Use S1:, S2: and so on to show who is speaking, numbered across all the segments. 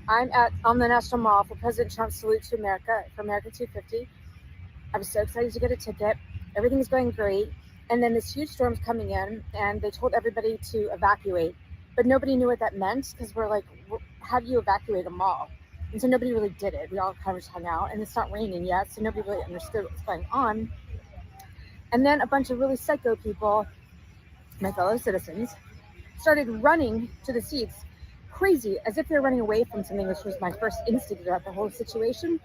S1: I'm on the National Mall for President Trump's Salute to America for America 250. I was so excited to get a ticket. Everything's going great. And then this huge storm's coming in, and they told everybody to evacuate. But nobody knew what that meant, because we're like, how do you evacuate a mall? And so nobody really did it. We all kind of just hung out, and it's not raining yet, so nobody really understood what was going on. And then a bunch of really psycho people, my fellow citizens, started running to the seats, crazy, as if they're running away from something, which was my first instinct about the whole situation.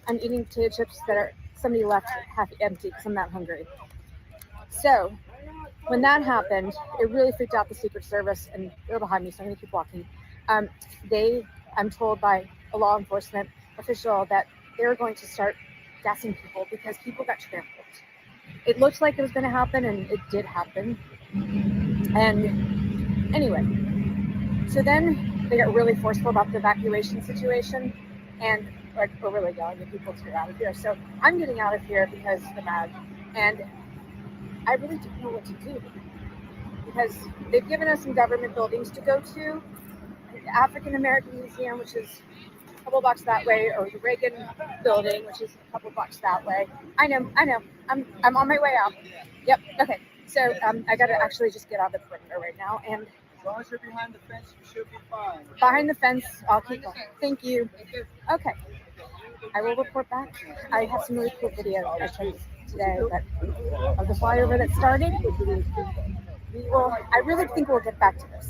S1: I'm eating potato chips that somebody left half empty because I'm not hungry. So when that happened, it really freaked out the Secret Service, and they're behind me, so I'm going to keep walking. I'm told by a law enforcement official that they're going to start gassing people because people got trampled. It looked like it was going to happen, and it did happen. And anyway, so then they got really forceful about the evacuation situation, and like, we're really yelling at people to get out of here. So I'm getting out of here because they're mad, and I really don't know what to do, because they've given us some government buildings to go to, the African American Museum, which is a couple blocks that way, or the Reagan building, which is a couple blocks that way. I know. I'm on my way out. Yep. Okay. So I got to actually just get out of the perimeter right now, and
S2: as long as you're behind the fence, you should be fine.
S1: Behind the fence, I'll keep going. Thank you. Okay. I will report back. I have some really cool video I showed today, but of the flyover that started, I really think we'll get back to this.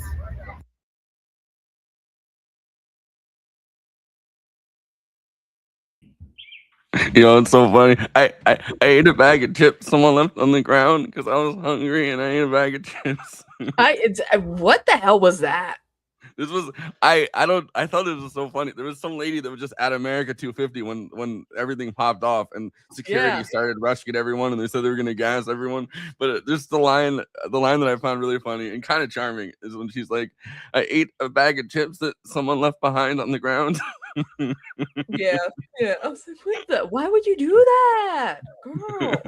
S3: It's so funny. I ate a bag of chips someone left on the ground because I was hungry, and I ate a bag of chips.
S4: What the hell was that?
S3: This was I thought it was so funny. There was some lady that was just at America 250 when everything popped off, and security started rushing at everyone, and they said they were gonna gas everyone. But just the line that I found really funny and kind of charming is when she's like, "I ate a bag of chips that someone left behind on the ground."
S4: Yeah. I was like, why would you do that, girl?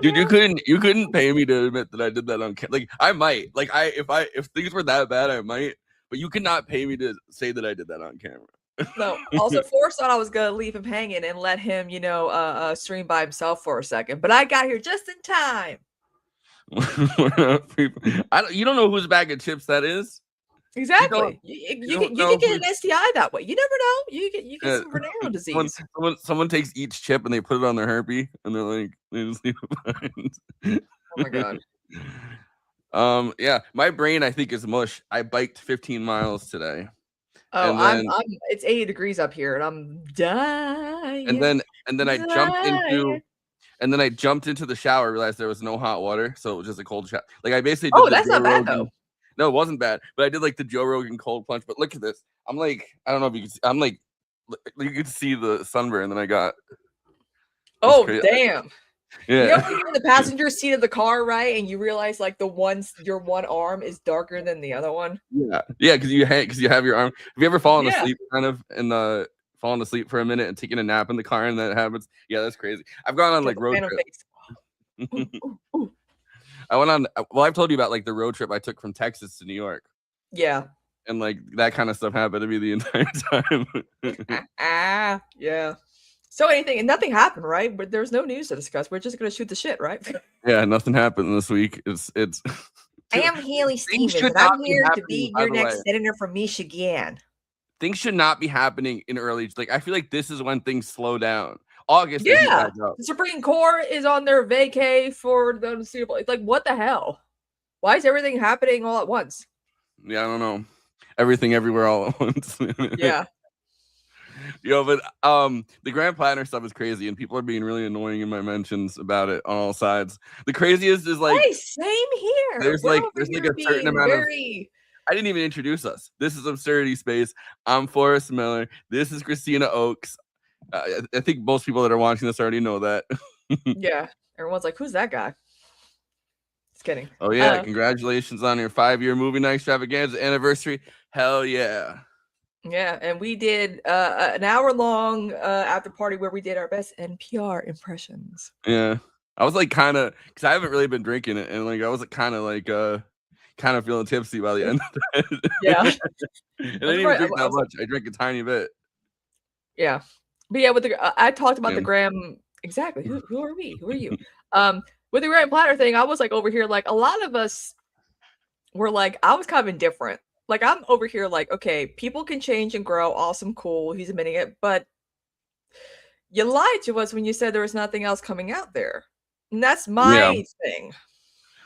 S3: Dude, you couldn't pay me to admit that I did that on camera. Like, I might, like, if things were that bad, I might. But you could not pay me to say that I did that on camera.
S4: No. Also, Forrest thought I was gonna leave him hanging and let him, stream by himself for a second. But I got here just in time.
S3: You don't know whose bag of chips that is.
S4: Exactly. You can get an STI that way. You never know. You get some venereal disease.
S3: Someone takes each chip and they put it on their herpes, and they're like, they just leave it behind.
S4: Oh my god.
S3: Yeah, my brain I think is mush. I biked 15 miles today.
S4: Oh, it's 80 degrees up here, and I'm dying.
S3: And then I jumped into the shower, realized there was no hot water, so it was just a cold shower. Like, I basically did
S4: that's not bad though.
S3: No, it wasn't bad, but I did like the Joe Rogan cold plunge. But look at this. I'm like, I don't know if you can see, I'm like, you can see the sunburn that I got.
S4: Oh, damn.
S3: Yeah.
S4: You know when you're in the passenger seat of the car, right? And you realize like your one arm is darker than the other one.
S3: Yeah, because you have your arm. Have you ever fallen asleep kind of and fallen asleep for a minute and taking a nap in the car and that happens? Yeah, that's crazy. I've gone on like road trips. I went on. Well, I've told you about like the road trip I took from Texas to New York.
S4: Yeah.
S3: And like that kind of stuff happened to me the entire
S4: time. Yeah. So nothing happened, right? But there's no news to discuss. We're just gonna shoot the shit, right?
S3: Yeah, nothing happened this week. It's.
S4: I am Haley Stevens, and I'm here to be your next senator from Michigan.
S3: Things should not be happening in early. Like, I feel like this is when things slow down. August.
S4: Yeah, the Supreme Court is on their vacay for the unseeable. It's like, what the hell? Why is everything happening all at once?
S3: Yeah, I don't know. Everything, everywhere, all at once.
S4: Yeah.
S3: But the Grand Platinum stuff is crazy, and people are being really annoying in my mentions about it on all sides. The craziest is like,
S4: hey, same here.
S3: There's like a certain amount of. I didn't even introduce us. This is Absurdity Space. I'm Forrest Miller. This is Christina Oakes. I think most people that are watching this already know that.
S4: Yeah, everyone's like, "Who's that guy?" Just kidding.
S3: Oh yeah, congratulations on your 5-year movie night extravaganza anniversary. Hell yeah.
S4: Yeah, and we did an hour-long after party where we did our best NPR impressions.
S3: Yeah, I was like kind of, because I haven't really been drinking it, and like I was kind of like kind of feeling tipsy by the end of it.
S4: Yeah.
S3: And I didn't even drink that much. I drank a tiny bit.
S4: Yeah. But yeah, with the I talked about the Graham. Exactly. Who are we? Who are you? With the Graham Platter thing, I was like over here, like a lot of us were like, I was kind of indifferent. Like I'm over here like, okay, people can change and grow. Awesome, cool. He's admitting it. But you lied to us when you said there was nothing else coming out there. And that's my thing.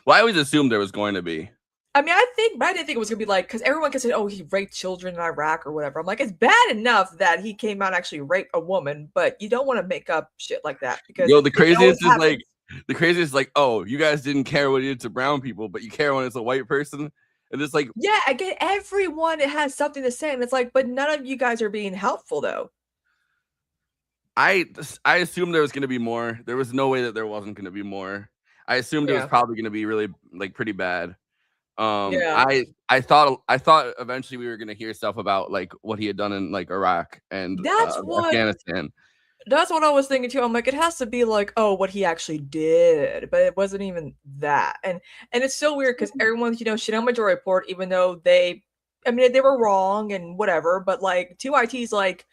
S3: Well, I always assumed there was going to be.
S4: I mean, I didn't think it was going to be like, because everyone can say, oh, he raped children in Iraq or whatever. I'm like, it's bad enough that he came out and actually raped a woman, but you don't want to make up shit like that. Because
S3: the craziest is like, oh, you guys didn't care what he did to brown people, but you care when it's a white person. And it's like,
S4: yeah, I get everyone has something to say. And it's like, but none of you guys are being helpful, though.
S3: I assumed there was going to be more. There was no way that there wasn't going to be more. I assumed it was probably going to be really like pretty bad. I thought eventually we were going to hear stuff about like what he had done in like Iraq and Afghanistan.
S4: That's what I was thinking too. I'm like, it has to be like, oh, what he actually did, but it wasn't even that. And it's so weird because everyone's, shit on Majority Report, even though they were wrong and whatever. But like 2IT's like,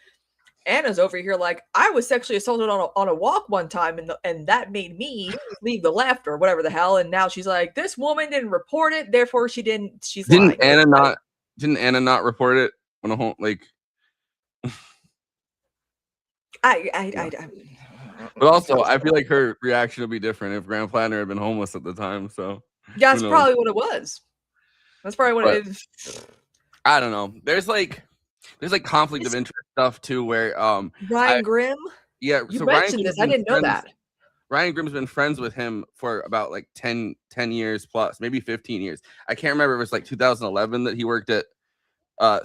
S4: Anna's over here like, I was sexually assaulted on a walk one time, and that made me leave the left or whatever the hell. And now she's like, this woman didn't report it, therefore she didn't. She's
S3: didn't
S4: lying.
S3: Anna not report it on a home like? But also, I feel like her reaction would be different if Graham Platter had been homeless at the time. So
S4: yeah, that's probably what it was. That's probably what it is.
S3: I don't know. There's conflict of interest stuff too, where
S4: Ryan Grimm.
S3: Yeah,
S4: you mentioned this. I didn't know that.
S3: Ryan Grimm's been friends with him for about like 10 years plus, maybe 15 years. I can't remember if it was like 2011 that he worked at.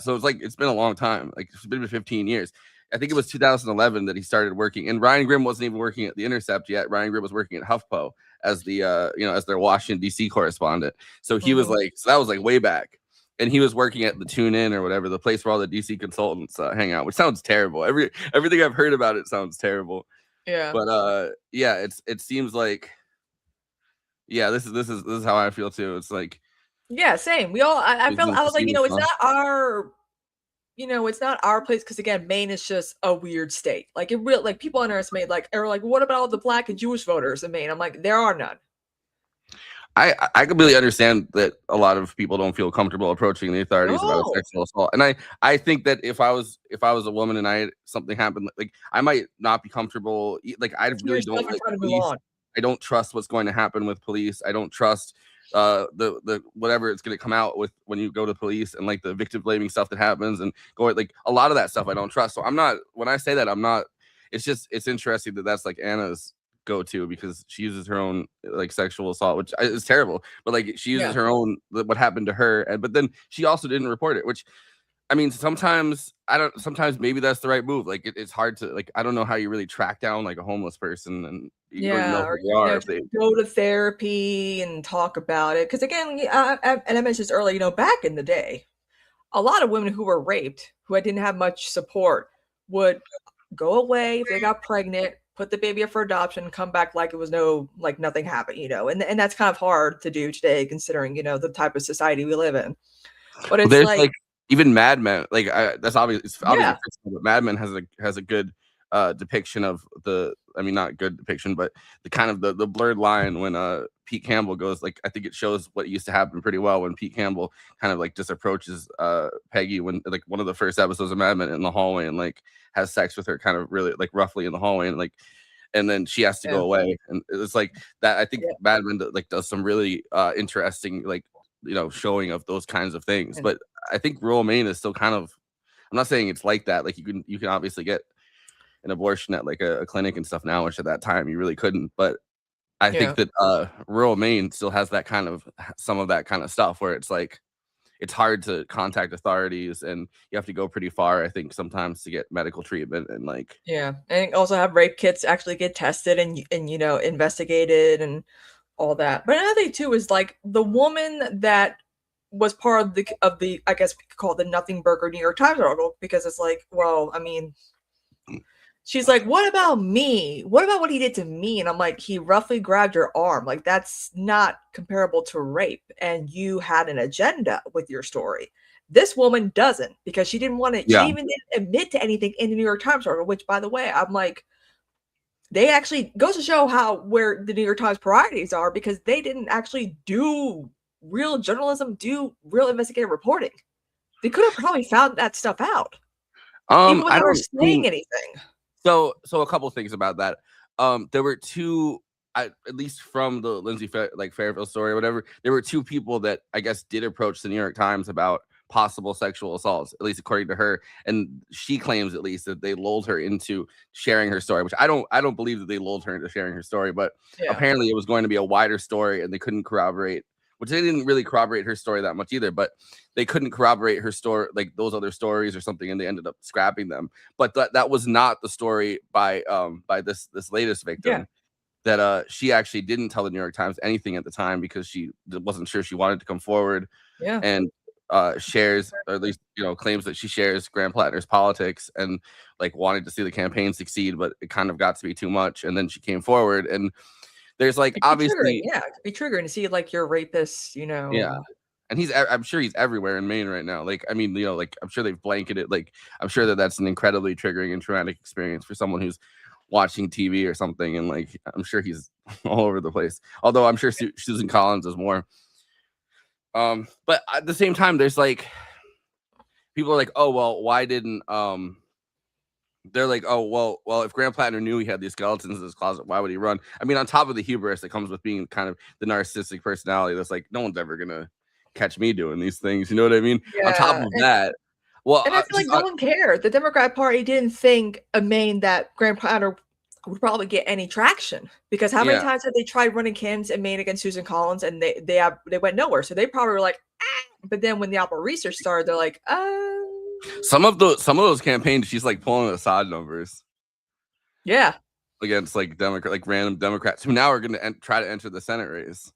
S3: So it's like it's been a long time. Like it's been 15 years. I think it was 2011 that he started working, and Ryan Grimm wasn't even working at The Intercept yet. Ryan Grimm was working at HuffPo as the as their Washington D.C. correspondent. So he was like, so that was like way back. And he was working at the Tune In or whatever, the place where all the DC consultants hang out, which sounds terrible. Everything I've heard about it sounds terrible.
S4: Yeah.
S3: But it seems like, this is how I feel too. It's like,
S4: yeah, same. We all. I felt. I was like, it's not our place because again, Maine is just a weird state. Like it real. Like people underestimate. Like are like, what about all the Black and Jewish voters in Maine? I'm like, there are none.
S3: I completely understand that a lot of people don't feel comfortable approaching the authorities about a sexual assault, and I think that if I was a woman and I had something happen, like I might not be comfortable. Like I really don't like police. I don't trust what's going to happen with police. I don't trust the whatever it's going to come out with when you go to police and like the victim blaming stuff that happens and like a lot of that stuff I don't trust. So I'm not. When I say that, I'm not. It's interesting that that's like Anna's go-to because she uses her own like sexual assault, which is terrible, but like she uses her own what happened to her, but then she also didn't report it, which I mean sometimes maybe that's the right move. Like it's hard to like I don't know how you really track down like a homeless person and you don't know who they are if they
S4: go to therapy and talk about it, because again and I mentioned this earlier, back in the day a lot of women who were raped who didn't have much support would go away if they got pregnant, put the baby up for adoption, come back like it was nothing happened, and that's kind of hard to do today considering, the type of society we live in. But it's like
S3: even Mad Men, like that's obvious, but Mad Men has a good depiction of not good depiction, but the kind of the blurred line when Pete Campbell goes, like I think it shows what used to happen pretty well when Pete Campbell kind of like just approaches Peggy when like one of the first episodes of Mad Men in the hallway and like has sex with her kind of really like roughly in the hallway and then she has to go away, and it's like that. I think Mad Men like does some really interesting like showing of those kinds of things, but I think rural Maine is still kind of, I'm not saying it's like that, like you can obviously get an abortion at like a clinic and stuff now, which at that time you really couldn't, but I think that rural Maine still has that kind of some of that kind of stuff where it's like it's hard to contact authorities and you have to go pretty far, I think, sometimes to get medical treatment and like
S4: and also have rape kits actually get tested and investigated and all that. But another thing too is like the woman that was part of the I guess we could call it the Nothing Burger New York Times article, because it's like, well, I mean, she's like, what about me? What about what he did to me? And I'm like, he roughly grabbed your arm. Like, that's not comparable to rape. And you had an agenda with your story. This woman doesn't, because she didn't want to, she even didn't admit to anything in the New York Times article, which, by the way, I'm like, they actually goes to show where the New York Times priorities are, because they didn't actually do real journalism, do real investigative reporting. They could have probably found that stuff out. Even when they were saying anything.
S3: So a couple things about that. There were two, at least from the Lindsay Fairfield story or whatever, there were two people that I guess did approach the New York Times about possible sexual assaults, at least according to her, and she claims at least that they lulled her into sharing her story, which I don't believe that they lulled her into sharing her story, but apparently it was going to be a wider story, and they couldn't corroborate, which they didn't really corroborate her story that much either, but they couldn't corroborate her story, like those other stories or something, and they ended up scrapping them. But that was not the story by this latest victim. That she actually didn't tell the New York Times anything at the time because she wasn't sure she wanted to come forward. And shares, or at least claims that she shares Graham Plattner's politics and like wanted to see the campaign succeed, but it kind of got to be too much, and then she came forward. And there's like obviously
S4: it could be triggering to see like your rapist,
S3: and I'm sure he's everywhere in Maine right now. Like, I mean, like I'm sure they've blanketed, like I'm sure that's an incredibly triggering and traumatic experience for someone who's watching TV or something, and like I'm sure he's all over the place, although I'm sure Susan Collins is more. But at the same time, there's like people are like, oh well, why didn't they're like, oh well, if Graham Plattner knew he had these skeletons in his closet, why would he run? I mean, on top of the hubris that comes with being kind of the narcissistic personality, that's like, no one's ever gonna catch me doing these things, you know what I mean? On top of that, well,
S4: and I feel like no one cared. The Democrat Party didn't think Maine that Graham Plattner would probably get any traction, because how many times have they tried running Kim's in Maine against Susan Collins, and they went nowhere. So they probably were like, but then when the Apple research started, they're like,
S3: some of those campaigns, she's like pulling Assad numbers, against like random Democrats who now are going to try to enter the Senate race.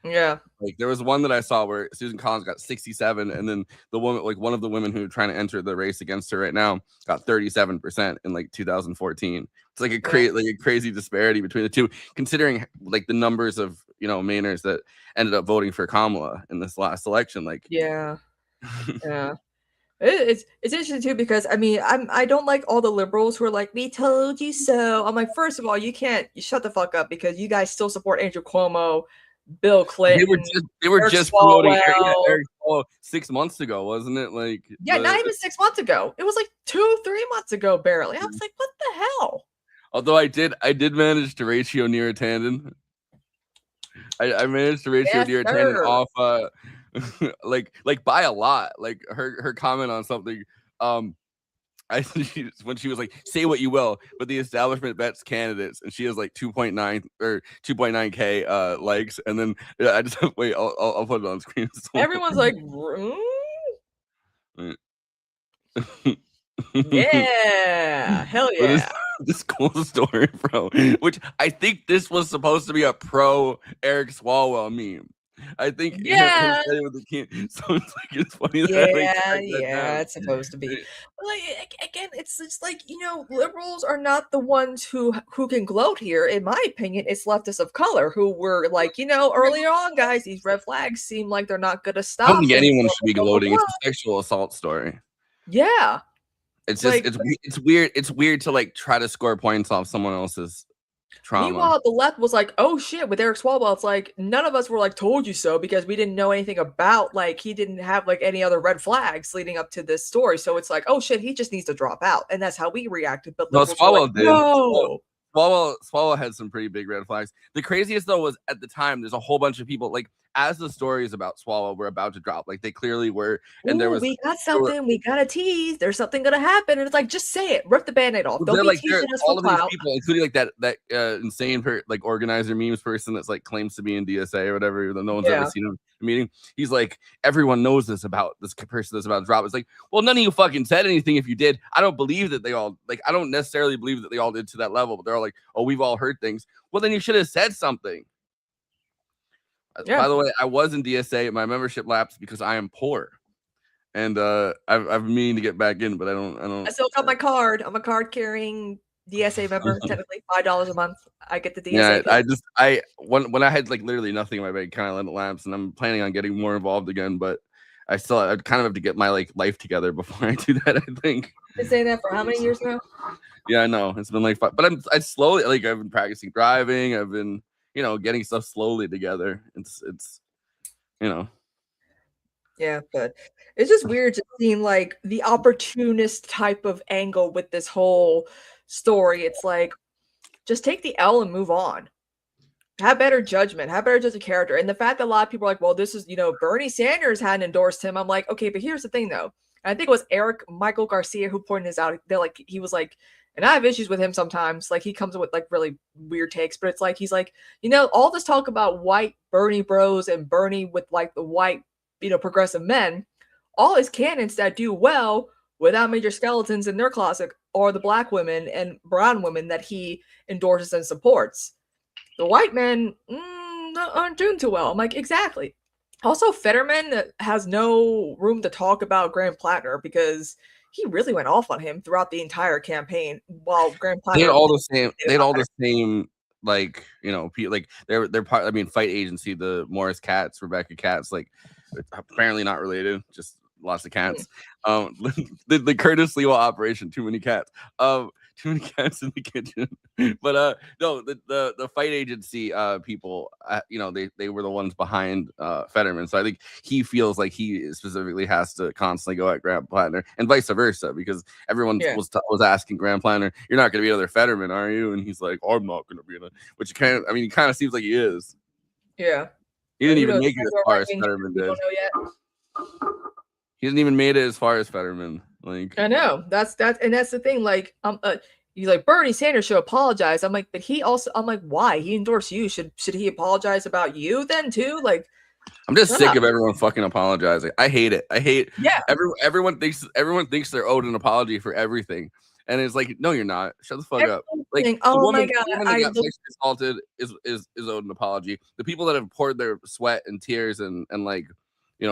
S3: Like there was one that I saw where Susan Collins got 67, and then the woman, like one of the women who are trying to enter the race against her right now, got 37% in like 2014. It's like a crazy disparity between the two, considering like the numbers of Mainers that ended up voting for Kamala in this last election. Like
S4: it's interesting too, because I mean I don't like all the liberals who are like, we told you so. I'm like, first of all, you shut the fuck up, because you guys still support Andrew Cuomo, Bill Clinton.
S3: They were just promoting Eric Swalwell 6 months ago, wasn't it? Like
S4: not even 6 months ago. It was like 2-3 months ago, barely. I was like, what the hell?
S3: Although I did manage to ratio Neera Tanden. I managed to ratio Neera Tanden off like by a lot. Like her comment on something. When she was like, say what you will, but the establishment bets candidates, and she has like 2.9 or 2.9k likes, and then I just wait. I'll put it on screen.
S4: Everyone's like, yeah, hell yeah.
S3: This cool story, bro. Which I think this was supposed to be a pro Eric Swalwell meme. I think with the king. So it's funny.
S4: It's supposed to be. Like again, it's like liberals are not the ones who can gloat here. In my opinion, it's leftists of color who were like, earlier on, guys, these red flags seem like they're not gonna stop.
S3: I don't think anyone should be gloating. It's a sexual assault story.
S4: Yeah.
S3: It's just it's weird. It's weird to like try to score points off someone else's trauma.
S4: Meanwhile, the left was like, oh shit, with Eric Swalwell, it's like none of us were like told you so, because we didn't know anything about, like, he didn't have like any other red flags leading up to this story. So it's like, oh shit, he just needs to drop out. And that's how we reacted. But
S3: Swalwell did.
S4: No.
S3: Swalwell had some pretty big red flags. The craziest though was at the time there's a whole bunch of people like, as the stories about Swalwell were about to drop, like they clearly were, and there was
S4: we got something, we got a tease, there's something gonna happen, and it's like, just say it, rip the band-aid off. Don't be like, teasing us
S3: all
S4: for
S3: of these people, including like that insane organizer memes person that's like claims to be in DSA or whatever, even though no one's ever seen him in a meeting. He's like, everyone knows this about this person that's about to drop. It's like, well, none of you fucking said anything. If you did, I don't believe that they all I don't necessarily believe that they all did to that level, but they're all like, oh, we've all heard things. Well, then you should have said something. By the way, I was in DSA. My membership lapsed because I am poor, and I've meaning to get back in, but I don't.
S4: I still got my card. I'm a card carrying DSA member, technically $5 a month. I get the DSA.
S3: Yeah, when I had like literally nothing in my bank account, I let it lapse, and I'm planning on getting more involved again, but I'd kind of have to get my like life together before I do that, I think.
S4: Been saying that for how many years now?
S3: Yeah, I know. It's been like 5, but I slowly, like, I've been practicing driving. I've been, getting stuff slowly together. It's
S4: Yeah, but it's just weird to seem like the opportunist type of angle with this whole story. It's like, just take the L and move on. Have better judgment, have better judge of character. And the fact that a lot of people are like, well, this is, Bernie Sanders hadn't endorsed him. I'm like, okay, but here's the thing though. And I think it was Eric Michael Garcia who pointed this out. He was like, and I have issues with him sometimes. Like, he comes with like really weird takes, but it's like, he's like, all this talk about white Bernie bros and Bernie with like the white, progressive men, all his candidates that do well without major skeletons in their closet are the black women and brown women that he endorses and supports. The white men aren't doing too well. I'm like, exactly. Also, Fetterman has no room to talk about Graham Plattner because he really went off on him throughout the entire campaign. While Graham Plattner,
S3: they had all the same, like, like they're part. I mean, fight agency, the Morris Cats, Rebecca Cats, like, apparently not related, just lots of cats. The Curtis Lewa operation, too many cats. Too many cats in the kitchen. But no, the fight agency people, they were the ones behind Fetterman. So I think he feels like he specifically has to constantly go at Graham Plattner, and vice versa, because everyone was asking Graham Plattner, "You're not going to be another Fetterman, are you?" And he's like, "I'm not going to be another." Which he kind of seems like he is.
S4: Yeah.
S3: He didn't even make it as far as Fetterman did. He didn't even made it as far as Fetterman. Like,
S4: I know that's the thing. Like, he's like, Bernie Sanders should apologize. I'm like, but I'm like, why? He endorsed you. Should he apologize about you then too? Like,
S3: I'm just sick of everyone fucking apologizing. I hate it. Everyone thinks they're owed an apology for everything. And it's like, no, you're not. Shut the fuck up. Like,
S4: my God,
S3: the woman that got sexually assaulted is owed an apology. The people that have poured their sweat and tears and like,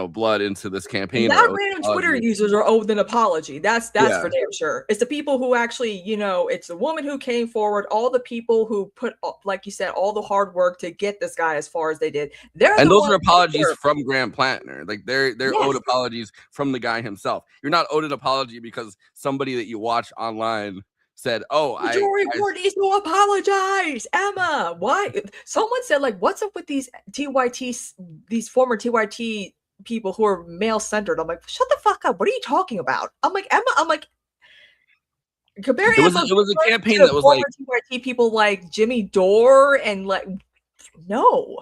S3: blood into this campaign.
S4: Not random Twitter users are owed an apology. That's for damn sure. It's the people who actually, it's the woman who came forward, all the people who put, like you said, all the hard work to get this guy as far as they did.
S3: Those are apologies from Graham Plattner. Like, they're owed apologies from the guy himself. You're not owed an apology because somebody that you watch online said, "Oh,
S4: Majority Report needs to apologize." Emma, why? Someone said, like, what's up with these former TYT people who are male centered? I'm like, shut the fuck up. What are you talking about? I'm like, Emma, comparing
S3: it was a campaign that was like
S4: TYT people like Jimmy Dore and like, no.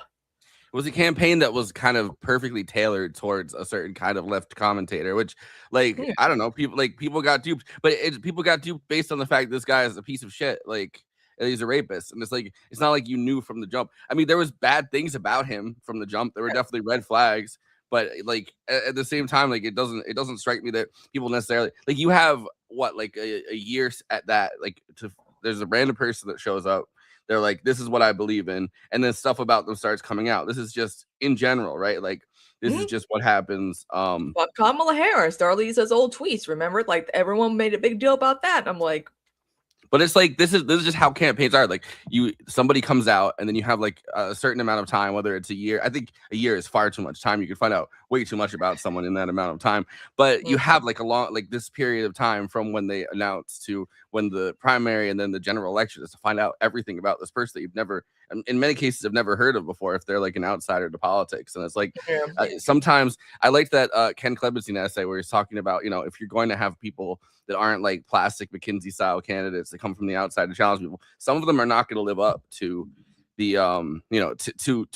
S3: It was a campaign that was kind of perfectly tailored towards a certain kind of left commentator, which, like, I don't know, people got duped, but people got duped based on the fact this guy is a piece of shit, like, he's a rapist, and it's like, it's not like you knew from the jump. I mean, there was bad things about him from the jump. There were definitely red flags, but like at the same time, like, it doesn't strike me that people necessarily, like, you have what, like a year at that, like, there's a random person that shows up. They're like, this is what I believe in. And then stuff about them starts coming out. This is just in general, right? Like, this is just what happens.
S4: But Kamala Harris, Darlene's old tweets, remember? Like, everyone made a big deal about that. I'm like,
S3: but it's like, this is just how campaigns are. Like, somebody comes out and then you have like a certain amount of time, whether it's a year. I think a year is far too much time. You can find out way too much about someone in that amount of time. But you have like a long, like this period of time from when they announce to when the primary and then the general election is to find out everything about this person that you've never, in many cases, have never heard of before if they're like an outsider to politics. And it's like, sometimes I like that Ken Klebenstein essay where he's talking about, if you're going to have people that aren't like plastic McKinsey style candidates that come from the outside to challenge people, some of them are not going to live up to the to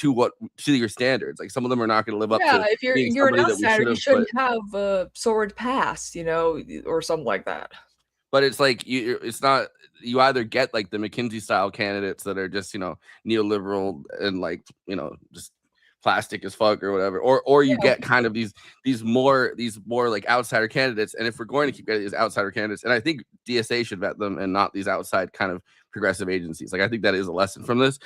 S3: your standards. Like, some of them are not going to live up to.
S4: If you're an outsider, you shouldn't have a sword pass, or something like that.
S3: But it's like, it's not, you either get like the McKinsey style candidates that are just, neoliberal and like, just plastic as fuck or whatever, or you get kind of these more like outsider candidates. And if we're going to keep getting these outsider candidates, and I think DSA should vet them and not these outside kind of progressive agencies. Like, I think that is a lesson from this.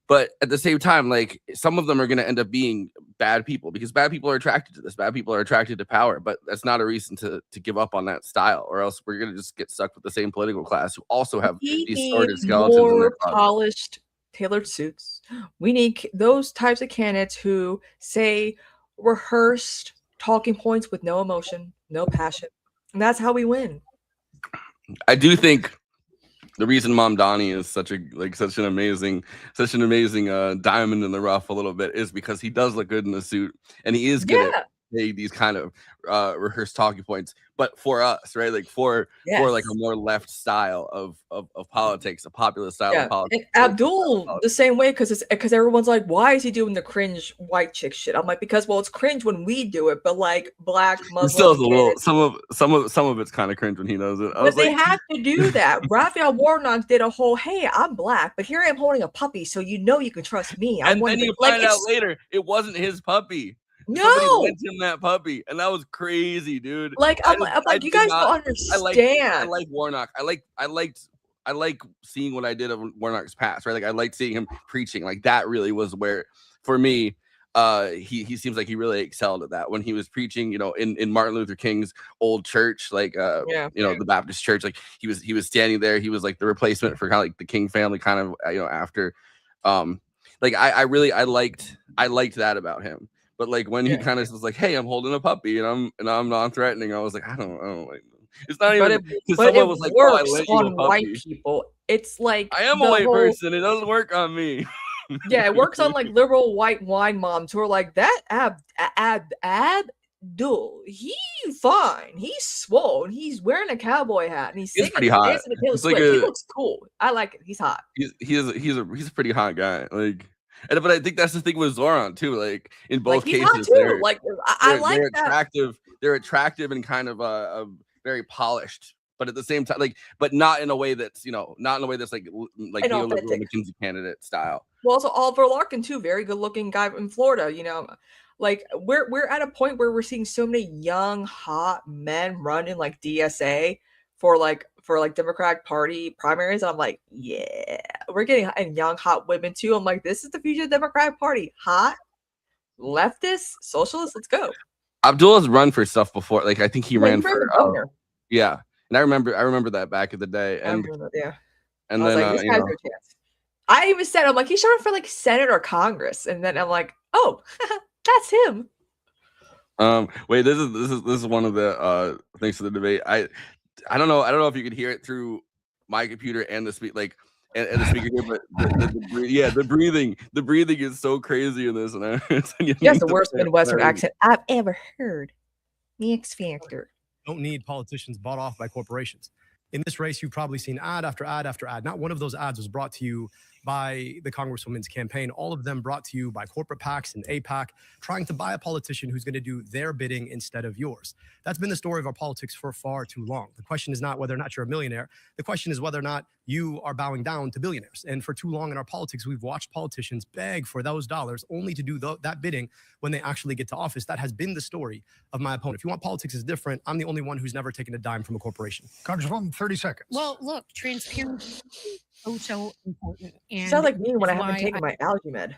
S3: But at the same time, like, some of them are going to end up being bad people, because bad people are attracted to this. Bad people are attracted to power, but that's not a reason to give up on that style, or else we're gonna just get stuck with the same political class who also have
S4: We
S3: these
S4: need
S3: sordid skeletons in their
S4: more
S3: closet.
S4: polished, tailored suits. We need those types of candidates who say rehearsed talking points with no emotion, no passion, and that's how we win.
S3: I do think the reason Mom Donnie is such an amazing diamond in the rough a little bit is because he does look good in the suit, and he is good at saying these kind of rehearsed talking points. But for us, right, like for like a more left style of politics, a populist style of politics.
S4: And Abdul the same way, because everyone's like, why is he doing the cringe white chick shit? I'm like, because it's cringe when we do it, but like black Muslim,
S3: still a little, some of it's kind of cringe when he does it.
S4: But they have to do that. Raphael Warnock did a whole, hey, I'm black, but here I am holding a puppy, so you know you can trust me.
S3: And then you find out later it wasn't his puppy.
S4: No,
S3: somebody lent him that puppy, and that was crazy, dude.
S4: Like I'm like, you guys don't understand.
S3: I like Warnock. I like seeing what I did of Warnock's past, right? Like I liked seeing him preaching. Like that really was where, for me, he seems like he really excelled at that when he was preaching. You know, in Martin Luther King's old church, like the Baptist church. Like he was standing there. He was like the replacement for kind of like the King family, kind of after. Like I liked that about him. But like when he kind of was like, "Hey, I'm holding a puppy and I'm non-threatening," I was like, I don't like. It's not even.
S4: But it was like, works on white people. It's like
S3: I am a white person. It doesn't work on me.
S4: Yeah, it works on like liberal white wine moms who are like, that Abdul, he's fine. He's swole. He's wearing a cowboy hat and he's singing.
S3: Pretty hot.
S4: Like he looks cool. I like it. He's hot.
S3: He's a pretty hot guy. Like. But I think that's the thing with Zoran too. Like in both cases,
S4: they're
S3: attractive. They're attractive and kind of very polished, but at the same time, like, but not in a way that's not in a way that's like neoliberal McKinsey candidate style.
S4: Well, also Oliver Larkin too, very good looking guy in Florida. Like we're at a point where we're seeing so many young hot men run in like DSA for Democratic Party primaries. I'm like, yeah, we're getting young hot women too. I'm like, this is the future of the Democratic Party. Hot, leftist, socialist. Let's go.
S3: Abdul has run for stuff before. Like I think he ran for
S4: governor.
S3: Yeah, and I remember that back in the day. And and then
S4: like, this guy's no chance. I even said, I'm like, he should run for like Senate or Congress, and then I'm like, oh, that's him.
S3: Wait, this is one of the things for the debate. I don't know if you could hear it through my computer and the speak and the speaker here, but the breathing is so crazy in this, and
S4: yes, the worst Midwestern accent I've ever heard. The X Factor.
S5: Don't need politicians bought off by corporations. In this race, you've probably seen ad after ad after ad. Not one of those ads was brought to you by the Congresswoman's campaign. All of them brought to you by corporate PACs and APAC, trying to buy a politician who's going to do their bidding instead of yours. That's been the story of our politics for far too long. The question is not whether or not you're a millionaire. The question is whether or not you are bowing down to billionaires. And for too long in our politics, we've watched politicians beg for those dollars only to do that bidding when they actually get to office. That has been the story of my opponent. If you want politics is different, I'm the only one who's never taken a dime from a corporation.
S6: Congresswoman, 30 seconds.
S7: Well, look, transparency is so important. And
S4: sounds like me when I haven't taken my allergy med.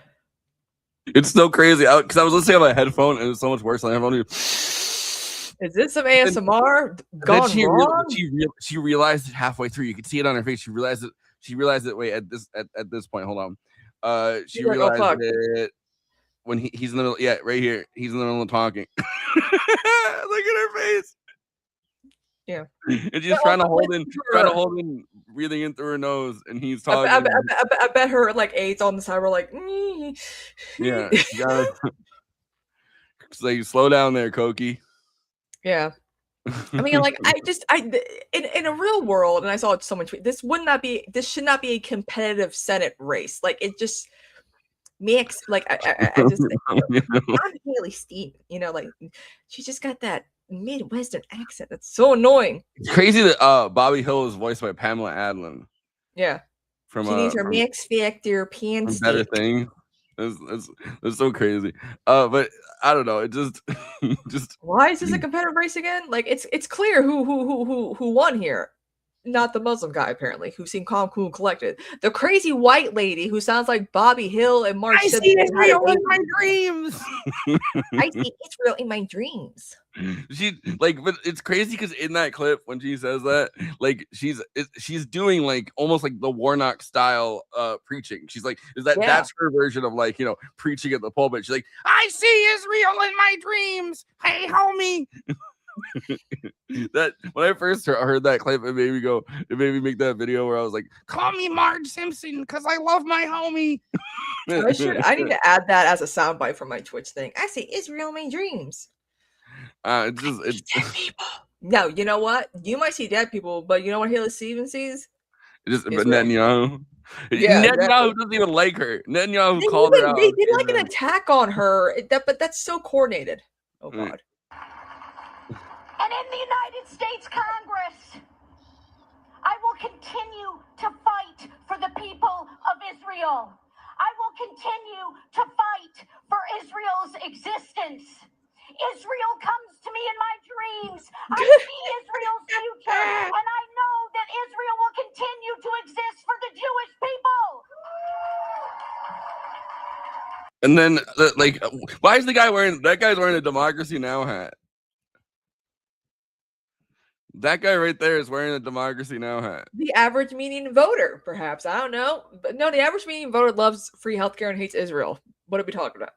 S3: It's so crazy because I was listening on my headphone and it's so much worse on my headphone.
S4: Is this some ASMR gone wrong?
S3: She realized it halfway through. You could see it on her face. She realized it. Wait, at this point, hold on. She realized it when he's in the middle. Yeah, right here. He's in the middle of talking. Look at her face.
S4: Yeah,
S3: and she's trying to hold in, breathing in through her nose, and he's talking.
S4: I bet her like AIDS on the side were like,
S3: yeah, you gotta, it's like slow down there, Koki.
S4: Yeah, I mean, like in a real world, and I saw someone tweet, this should not be a competitive Senate race. Like it just makes like I just think, I'm Haley Stevens, like she just got that Midwestern accent that's so annoying.
S3: It's crazy that Bobby Hill is voiced by Pamela Adlon.
S4: Yeah, she needs her X Factor pan
S3: better thing. It's so crazy. But I don't know. It just
S4: why is this a competitive race again? Like it's clear who won here. not the Muslim guy, apparently, who seemed calm, cool, and collected. The crazy white lady who sounds like Bobby Hill and Mark.
S6: I see Israel in my dreams.
S4: I see Israel in my dreams.
S3: She like, but it's crazy because in that clip when she says that, like she's doing like almost like the Warnock style preaching. She's like, that's her version of like, you know, preaching at the pulpit. She's like, I see Israel in my dreams. Hey, homie. That when I first heard that clip, it made me make that video where I was like, call me Marge Simpson because I love my homie.
S4: I need to add that as a soundbite for my Twitch thing. I see Israel in my dreams.
S3: It's
S4: dead people. No, you know what? You might see dead people, but you know what Haley Stevens sees?
S3: Just Netanyahu.
S4: Yeah,
S3: Netanyahu doesn't even like her. Netanyahu called her out.
S4: They did like an attack on her. But that's so coordinated. Oh God.
S8: And in the United States Congress, I will continue to fight for the people of Israel. I will continue to fight for Israel's existence. Israel comes to me in my dreams. I see Israel's future, and I know that Israel will continue to exist for the Jewish people.
S3: And then, like, why is that guy's wearing a Democracy Now hat? That guy right there is wearing a Democracy Now hat.
S4: The average median voter, perhaps. I don't know. But no, the average median voter loves free healthcare and hates Israel. What are we talking about?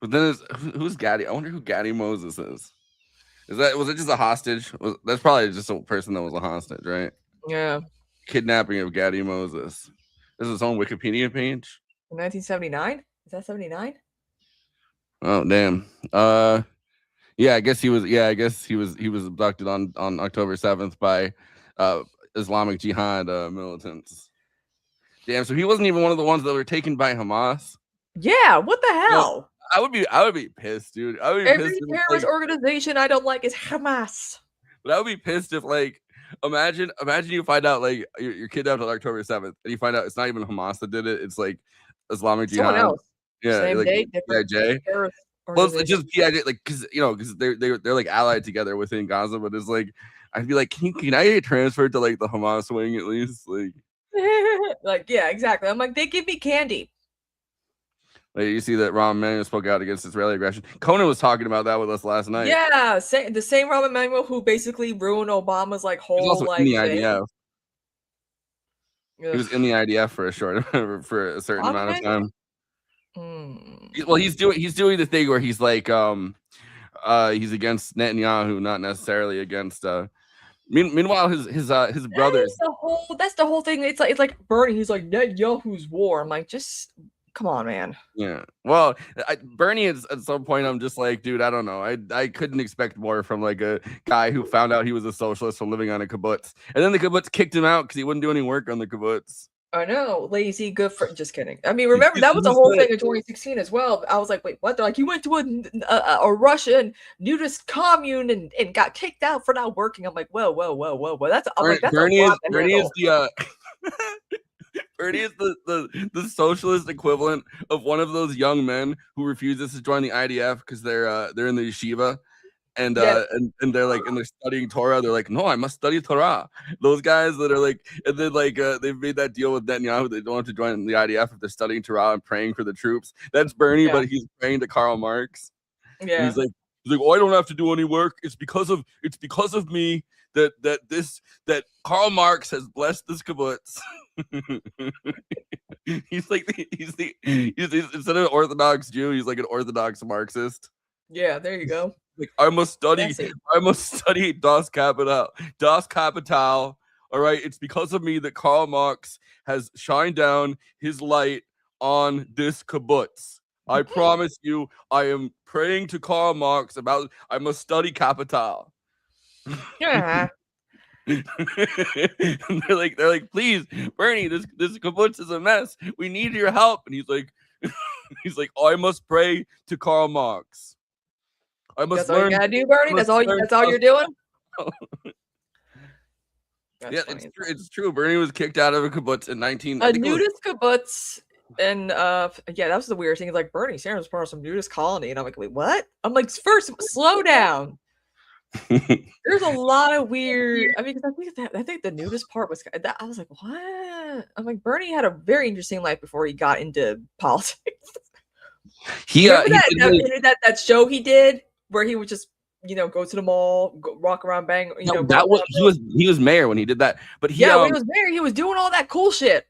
S3: But then who's Gaddy? I wonder who Gaddy Moses is. Was it just a hostage? That's probably just a person that was a hostage, right?
S4: Yeah.
S3: Kidnapping of Gaddy Moses. This is his own Wikipedia page.
S4: 1979? Is that 79?
S3: Oh damn. Yeah, I guess he was abducted on October 7th by Islamic Jihad militants. Damn, so he wasn't even one of the ones that were taken by Hamas.
S4: Yeah, what the hell?
S3: I would be pissed, dude. I would be
S4: Every
S3: pissed
S4: terrorist organization I don't like is Hamas.
S3: But I would be pissed if, like, imagine you find out like you're kidnapped on October 7th and you find out it's not even Hamas that did it. It's like Islamic Jihad.
S4: Someone else.
S3: Yeah,
S4: same
S3: like,
S4: day, different terrorist.
S3: Well, it's just PIJ, like, because they're like allied together within Gaza, but it's like I'd be like, can I get transferred to like the Hamas wing at least? Like,
S4: like, yeah, exactly. I'm like, they give me candy.
S3: Like, you see that Rahm Emanuel spoke out against Israeli aggression. Conan was talking about that with us last night.
S4: Yeah, the same Rahm Emanuel who basically ruined Obama's like whole
S3: He was also
S4: like
S3: in the
S4: thing.
S3: IDF. He was in the IDF for a certain amount of time. Well, he's doing the thing where he's like he's against Netanyahu, not necessarily against meanwhile his brothers.
S4: That's the whole thing. It's like Bernie. He's like Netanyahu's war. I'm like, just come on, man.
S3: Yeah. Well, Bernie at some point, I'm just like, dude, I don't know. I couldn't expect more from like a guy who found out he was a socialist from living on a kibbutz, and then the kibbutz kicked him out because he wouldn't do any work on the kibbutz.
S4: I know, lazy, good for. Just kidding. I mean, remember that was the whole thing in 2016 as well. I was like, wait, what? They're like, you went to a Russian nudist commune and got kicked out for not working. I'm like, whoa. That's
S3: Bernie is the Bernie is the socialist equivalent of one of those young men who refuses to join the IDF because they're in the yeshiva. And they're like, and they're studying Torah. They're like, no, I must study Torah. Those guys that are like, and then like they've made that deal with Netanyahu. They don't have to join the IDF if they're studying Torah and praying for the troops. That's Bernie, but he's praying to Karl Marx.
S4: Yeah,
S3: and he's like, oh, I don't have to do any work. It's because of me that Karl Marx has blessed this kibbutz. he's instead of an Orthodox Jew, he's like an Orthodox Marxist.
S4: Yeah, there you go.
S3: Like, I must study Das Kapital. Das Kapital. All right. It's because of me that Karl Marx has shined down his light on this kibbutz. I promise you, I am praying to Karl Marx about I must study Kapital.
S4: Yeah.
S3: they're like, please, Bernie, this kibbutz is a mess. We need your help. And he's like, I must pray to Karl Marx. I must
S4: learn. All you gotta do, Bernie. That's all you're doing.
S3: Yeah, funny. It's true. Bernie was kicked out of a kibbutz in 19.
S4: A nudist kibbutz, and yeah, that was the weird thing. It's like Bernie Sanders was part of some nudist colony, and I'm like, wait, what? I'm like, first, slow down. There's a lot of weird. I mean, 'cause I think the nudist part was that I was like, what? I'm like, Bernie had a very interesting life before he got into politics. Remember that show he did where he would just go to the mall, walk around, bang.
S3: He was mayor when he did that. But
S4: when he was mayor, he was doing all that cool shit.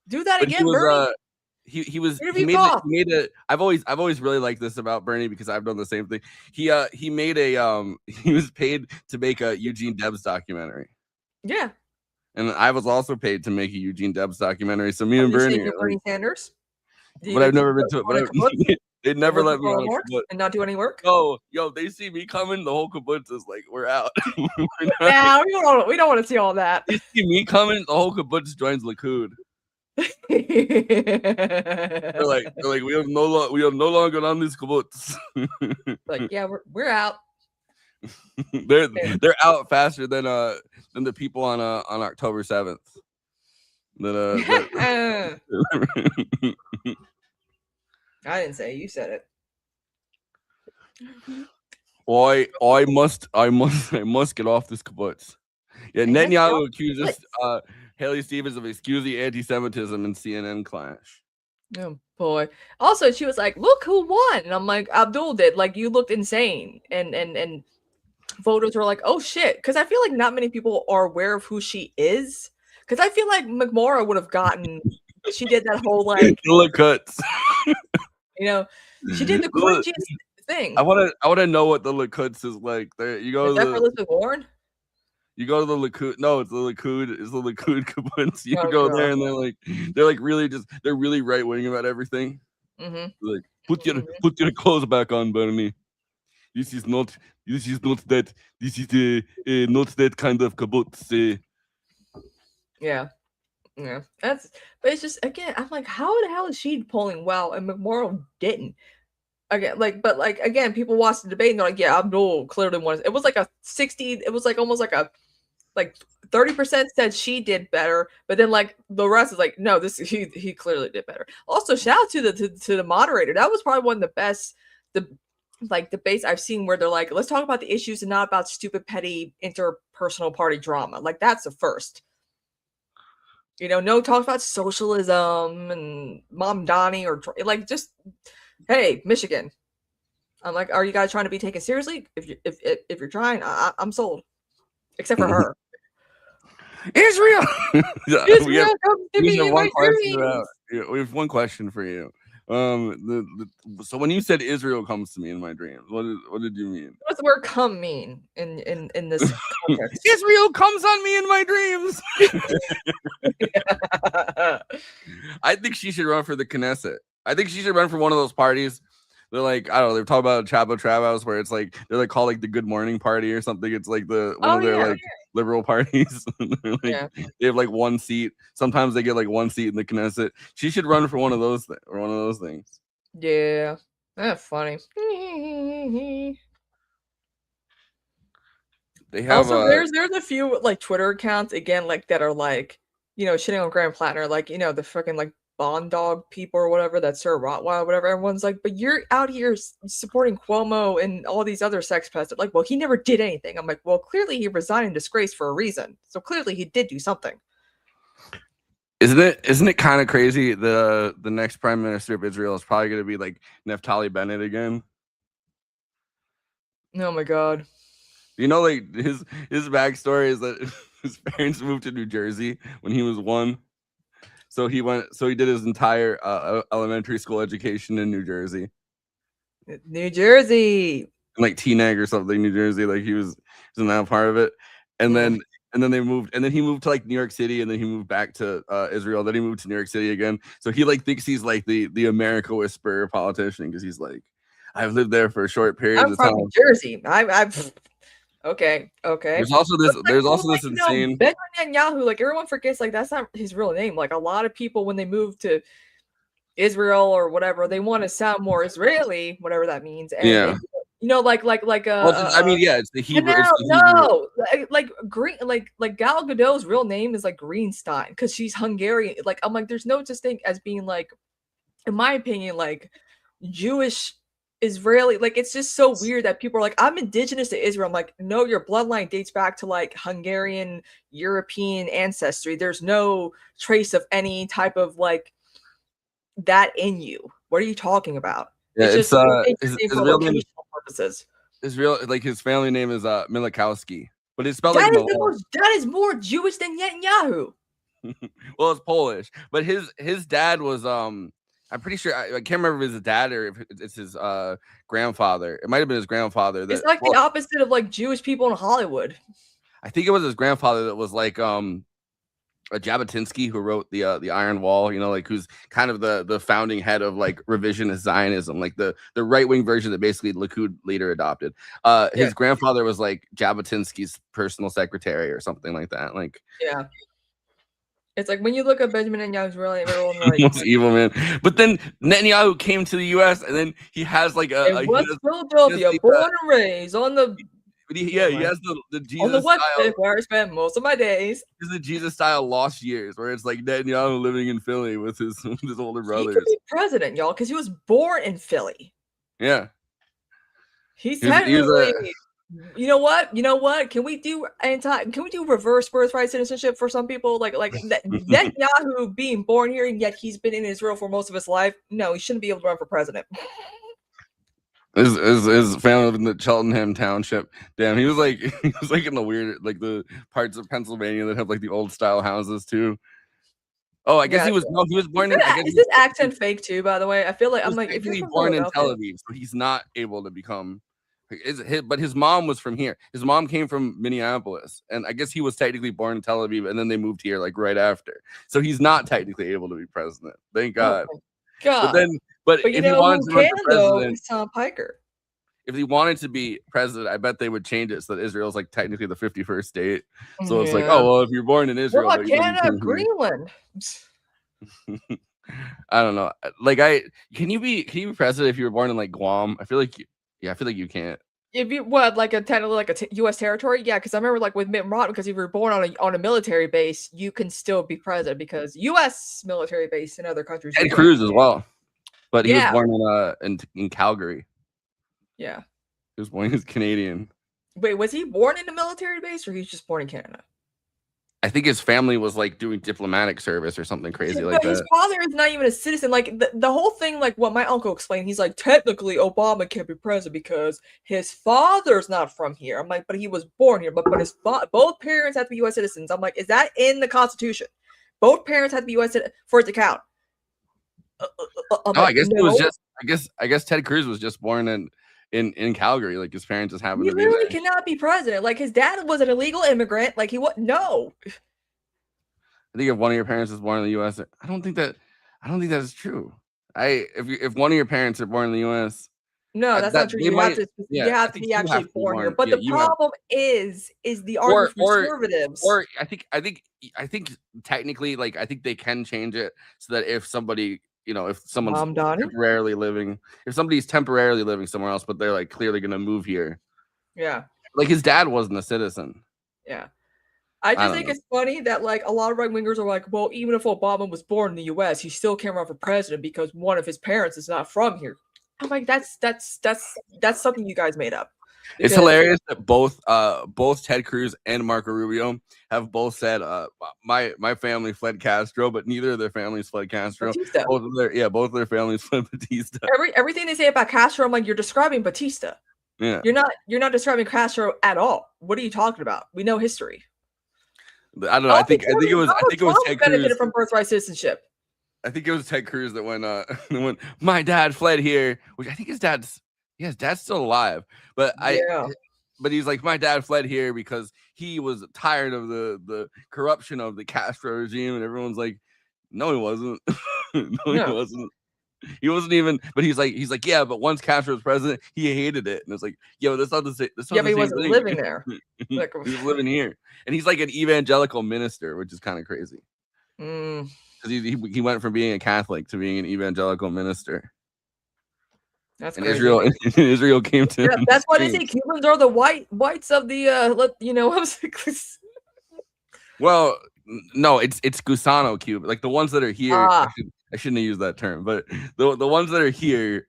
S4: Do that again, Bernie.
S3: He made a. I've always really liked this about Bernie because I've done the same thing. He made a he was paid to make a Eugene Debs documentary.
S4: Yeah.
S3: And I was also paid to make a Eugene Debs documentary. So me and Bernie are
S4: Bernie Sanders.
S3: But I've never been to it. But they never let me on
S4: and not do any work.
S3: Oh, they see me coming. The whole kibbutz is like, we're out.
S4: Yeah, we don't want to see all that.
S3: They see me coming. The whole kibbutz joins Likud. they're like we have no longer on this kibbutz.
S4: Like, yeah, we're out.
S3: they're out faster than the people on October 7th.
S4: I didn't say it, you said
S3: I
S4: it.
S3: must get off this kibbutz. Yeah, Netanyahu accuses Haley Stevens of excusing anti-Semitism in CNN clash.
S4: Oh boy. Also, she was like, look who won. And I'm like, Abdul did. Like, you looked insane. And voters were like, oh shit. Because I feel like not many people are aware of who she is. Because I feel like McMorrow would have gotten, she did that whole like
S3: Likud.
S4: She did the cringiest thing.
S3: I want to know what the Likud is like. There you go.
S4: Is that for Elizabeth Warren?
S3: You go to the Likud. No, it's the Likud. It's the Likud kibbutz. You go there and they're really right wing about everything.
S4: Mm-hmm.
S3: Like put your clothes back on, Bernie. This is not that. This is not that kind of kibbutz.
S4: Yeah. But it's just, again, I'm like, how the hell is she polling well and McMorrow didn't? Again, people watched the debate and they're like, yeah, Abdul clearly won. It was like a 60. It was like almost like a 30% said she did better, but then like the rest is like, no, he clearly did better. Also, shout out to the moderator. That was probably one of the best debates I've seen where they're like, let's talk about the issues and not about stupid petty interpersonal party drama. Like, that's the first. No talk about socialism and Mom Donnie or like just, hey, Michigan. I'm like, are you guys trying to be taken seriously? If you're trying, I'm sold. Except for her.
S3: Israel.
S4: We
S3: have one question for you. So when you said Israel comes to me in my dreams, what did you mean?
S4: What's the word "come" mean in this context?
S3: Israel comes on me in my dreams. I think she should run for the Knesset. I think she should run for one of those parties. They're like, I don't know, they're talking about Chabo Travaus where it's like they're like called like the Good Morning Party or something. It's like one of their liberal parties. They have like one seat. Sometimes they get like one seat in the Knesset. She should run for one of those things.
S4: Yeah. That's funny.
S3: They have
S4: also there's a few like Twitter accounts again like that are like, shitting on Graham Plattner, like, the fucking like Bond Dog people or whatever, that Sir Rottweiler, whatever. Everyone's like, but you're out here supporting Cuomo and all these other sex pests. Like, well, he never did anything. I'm like, well, clearly he resigned in disgrace for a reason. So clearly he did do something.
S3: Isn't it kind of crazy? The next prime minister of Israel is probably going to be like Naftali Bennett again.
S4: Oh my God.
S3: Like his backstory is that his parents moved to New Jersey when he was 1. So he did his entire elementary school education in New Jersey.
S4: New Jersey.
S3: Like Teaneck or something, New Jersey. Like he was in that part of it. And then they moved, and then he moved to like New York City, and then he moved back to Israel. Then he moved to New York City again. So he like thinks he's like the America Whisperer politician because he's like, I've lived there for a short period of time.
S4: I'm from New Jersey. I've Okay.
S3: There's also this insane
S4: Benjamin Netanyahu. Like, everyone forgets, like, that's not his real name. Like, a lot of people when they move to Israel or whatever, they want to sound more Israeli, whatever that means. And
S3: yeah.
S4: It's
S3: the Hebrew.
S4: Like Green, like Gal Gadot's real name is like Greenstein because she's Hungarian. Like, I'm like, there's no such thing as being like, in my opinion, like Jewish Israeli. Like, it's just so weird that people are like, I'm indigenous to Israel. I'm like, no, your bloodline dates back to like Hungarian, European ancestry. There's no trace of any type of like that in you. What are you talking about?
S3: Yeah,
S4: It's just
S3: his
S4: for
S3: real name is,
S4: locational purposes.
S3: his family name is Milikowski, but it's spelled
S4: That
S3: like
S4: is that is more Jewish than Netanyahu.
S3: Well, it's Polish, but his dad was I'm pretty sure I can't remember if it's his dad or if it's his grandfather. It might have been his grandfather.
S4: It's like the opposite of like Jewish people in Hollywood.
S3: I think it was his grandfather that was like a Jabotinsky who wrote the Iron Wall, you know, like who's kind of the founding head of like revisionist Zionism, like the right wing version that basically Likud later adopted. His grandfather was like Jabotinsky's personal secretary or something like that. Like,
S4: yeah. It's like when you look at Benjamin Netanyahu's really everyone like
S3: most evil man. But then Netanyahu came to the U.S. and then he has like
S4: West Philadelphia, born and raised on the.
S3: He has the Jesus
S4: on the West
S3: style,
S4: where I spent most of my days.
S3: It's the Jesus style lost years, where it's like Netanyahu living in Philly with his older brothers.
S4: He could be president, y'all, because he was born in Philly.
S3: Yeah,
S4: he's technically. You know what? Can we do reverse birthright citizenship for some people? Like Netanyahu being born here and yet he's been in Israel for most of his life. No, he shouldn't be able to run for president.
S3: His family lived in the Cheltenham Township. Damn, he was like in the weird, like the parts of Pennsylvania that have like the old style houses too. Oh, I guess he was born in.
S4: Is this accent fake too? By the way, I feel like I'm like if
S3: he's born in Tel Aviv, so he's not able to become. But his mom was from here. His mom came from Minneapolis, and I guess he was technically born in Tel Aviv, and then they moved here like right after. So he's not technically able to be president. Thank God.
S4: Oh God.
S3: But if he wanted to run for president,
S4: Tom Piker.
S3: If he wanted to be president, I bet they would change it so that Israel's like technically the 51st state. So it's like, oh well, if you're born in Israel,
S4: what about Canada, Greenland?
S3: I don't know. Like, can you be president if you were born in like Guam? I feel like you can't.
S4: If you technically like a U.S. territory, yeah. Because I remember like with Mitt Romney, because if you were born on a military base, you can still be president because U.S. military base in other countries.
S3: Ted Cruz as well, but he was born in Calgary.
S4: Yeah,
S3: he was born. He's Canadian.
S4: Wait, was he born in a military base or he was just born in Canada?
S3: I think his family was like doing diplomatic service or something crazy like that.
S4: His father is not even a citizen. Like the whole thing, like what my uncle explained, he's like, technically Obama can't be president because his father's not from here. I'm like, but he was born here. But both parents have to be U.S. citizens. I'm like, is that in the Constitution? Both parents have to be U.S. citizens for it to count.
S3: I guess it was just. I guess Ted Cruz was just born in Calgary. Like his parents just happened to be there.
S4: He really cannot be president. Like his dad was an illegal immigrant. Like he what? No.
S3: I think if one of your parents is born in the U.S., I don't think that is true. If one of your parents are born in the U.S.,
S4: no, that's not true. You have to be actually born here. But the problem is the argument for conservatives.
S3: Or I think technically, like I think they can change it so that if somebody, you know, if someone's temporarily living somewhere else, but they're like clearly going to move here.
S4: Yeah.
S3: Like his dad wasn't a citizen.
S4: Yeah. I just think it's funny that like a lot of right wingers are like, well, even if Obama was born in the U.S., he still can't run for president because one of his parents is not from here. I'm like, that's something you guys made up.
S3: It's hilarious that both Ted Cruz and Marco Rubio have both said my family fled Castro, but neither of their families fled Castro.
S4: Batista.
S3: Both of their families fled Batista.
S4: Everything they say about Castro, I'm like, you're describing Batista.
S3: Yeah.
S4: You're not describing Castro at all. What are you talking about? We know history.
S3: I don't know. I think it was Ted Cruz
S4: benefited from birthright citizenship.
S3: I think it was Ted Cruz that when my dad fled here, which I think his dad's still alive, but but he's like, my dad fled here because he was tired of the corruption of the Castro regime, and everyone's like, no, he wasn't. He wasn't. He wasn't even. But he's like, yeah, but once Castro was president, he hated it, and it's like, yeah, but that's not the same.
S4: But he wasn't living there.
S3: He was living here, and he's like an evangelical minister, which is kind of crazy. Because he went from being a Catholic to being an evangelical minister.
S4: That's
S3: and
S4: crazy.
S3: Israel came to.
S4: Yeah, that's why they say Cubans are the whites of the. I was like,
S3: well, no, it's Gusano Cuban, like the ones that are here. I shouldn't have used that term, but the ones that are here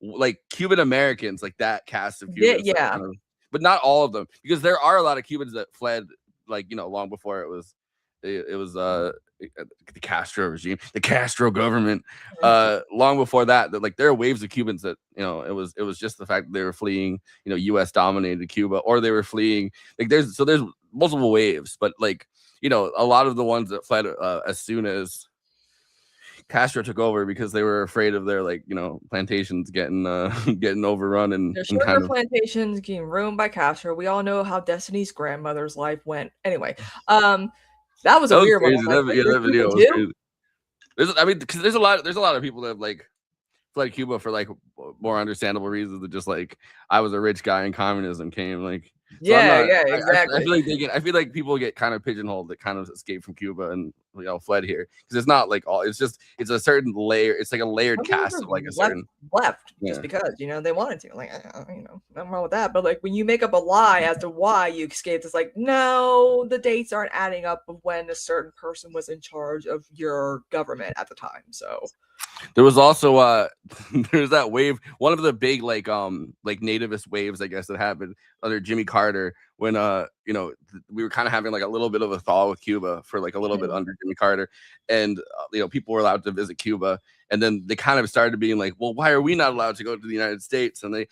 S3: like Cuban Americans, like that cast of Cubans.
S4: Yeah.
S3: Kind of, but not all of them, because there are a lot of Cubans that fled, like, you know, long before it was the Castro regime, the Castro government. Long before that, like there are waves of Cubans that, you know, it was just the fact that they were fleeing, you know, U.S. dominated Cuba, or they were fleeing. Like there's multiple waves, but like, you know, a lot of the ones that fled as soon as Castro took over, because they were afraid of their, like, you know, plantations getting overrun and
S4: their sugar plantations getting ruined by Castro. We all know how Destiny's grandmother's life went. Anyway, that was a weird
S3: crazy.
S4: one.
S3: That video was crazy. Because there's a lot of people that have like fled Cuba for like more understandable reasons than just like, I was a rich guy and communism came. Like, so exactly. I feel like people get kind of pigeonholed that kind of escaped from Cuba and, you know, fled here, because it's not like all. It's a certain layer. It's like a layered cast of like a certain
S4: left just because, you know, they wanted to. Like, you know, nothing wrong with that. But like when you make up a lie as to why you escaped, it's like, no, the dates aren't adding up of when a certain person was in charge of your government at the time. So
S3: there was also there's that wave, one of the big like nativist waves, I guess, that happened under Jimmy Carter, when you know, we were kind of having like a little bit of a thaw with Cuba for like a little bit under Jimmy Carter, and you know, people were allowed to visit Cuba, and then they kind of started being like, well, why are we not allowed to go to the United States? And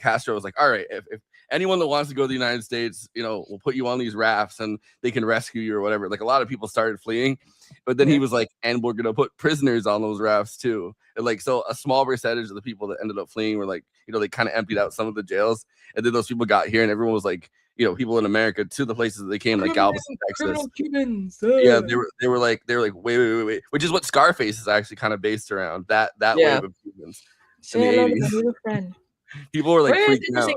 S3: Castro was like, all right, if anyone that wants to go to the United States, you know, we'll put you on these rafts and they can rescue you or whatever. Like a lot of people started fleeing, but then he was like, and we're gonna put prisoners on those rafts too. And like, so a small percentage of the people that ended up fleeing were like, you know, they kind of emptied out some of the jails, and then those people got here, and everyone was like, you know, people in America to the places that they came, like Galveston, Texas.
S4: Cubans.
S3: Yeah, they were like, wait, which is what Scarface is actually kind of based around, that wave of Cubans in the 80s. People were like freaking out.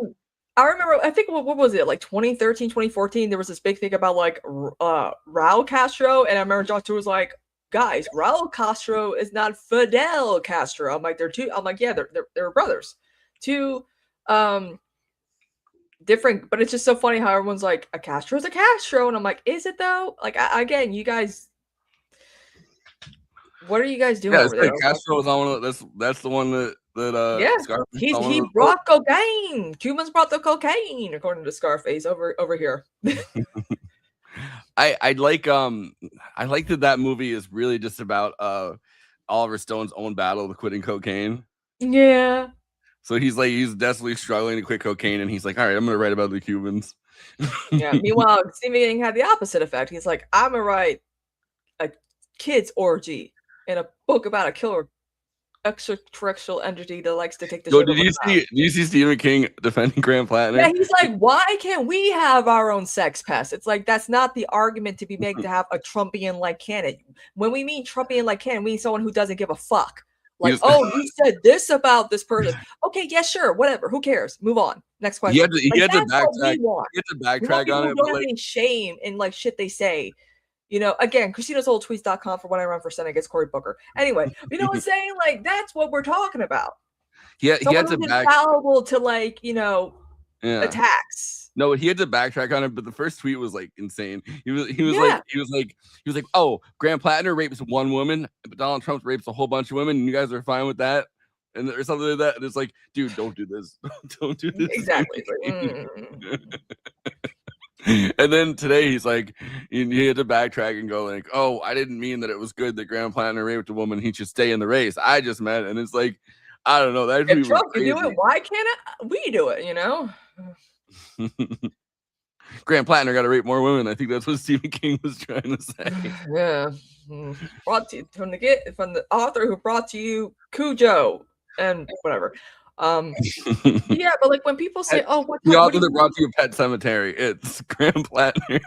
S4: I remember, I think, what was it, like 2013, 2014, there was this big thing about like Raul Castro, and I remember John Stewart was like, guys, Raul Castro is not Fidel Castro. I'm like, yeah, they're brothers. Two different, but it's just so funny how everyone's like, a Castro is a Castro, and I'm like, is it though? Like, again, you guys, what are you guys doing over there?
S3: Castro was on one of that's the one that
S4: he brought cocaine. Cubans brought the cocaine, according to Scarface over here.
S3: I like that movie is really just about Oliver Stone's own battle with quitting cocaine.
S4: Yeah.
S3: So he's desperately struggling to quit cocaine, and he's like, all right, I'm gonna write about the Cubans.
S4: Yeah. Meanwhile, Stephen King had the opposite effect. He's like, I'm gonna write a kid's orgy in a book about a killer extraterrestrial entity that likes to take the shit.
S3: Did you see Stephen King defending Grant Plattner?
S4: Yeah, he's like, why can't we have our own sex pest? It's like, that's not the argument to be made to have a Trumpian-like canon. When we mean Trumpian-like canon, we mean someone who doesn't give a fuck. Like, you said this about this person. Okay, yeah, sure, whatever. Who cares? Move on. Next question.
S3: He had to backtrack on it.
S4: Don't have any shame in like shit they say. You know, again, ChristinaSoulTweets.com for when I run for Senate against Cory Booker. Anyway, you know what I'm saying? Like, that's what we're talking about.
S3: He had to
S4: infallible to, like, you know, attacks.
S3: No, he had to backtrack on it, but the first tweet was like insane. He was like, oh, Grant Plattner rapes one woman, but Donald Trump rapes a whole bunch of women, and you guys are fine with that, and or something like that. And it's like, dude, don't do this. Don't do this.
S4: Exactly.
S3: And then today he's like, he had to backtrack and go like, oh, I didn't mean that it was good that Grant Plattner raped a woman. He should stay in the race. I just meant, and it's like, I don't know. That
S4: if Trump can do it, why can't we do it? You know.
S3: Grant Plattner got to rape more women. I think that's what Stephen King was trying to say.
S4: Yeah. Brought to you from the author who brought to you Cujo and whatever. Yeah, but like when people say, "Oh, what
S3: the author that brought to you Pet Cemetery," it's Grant Plattner.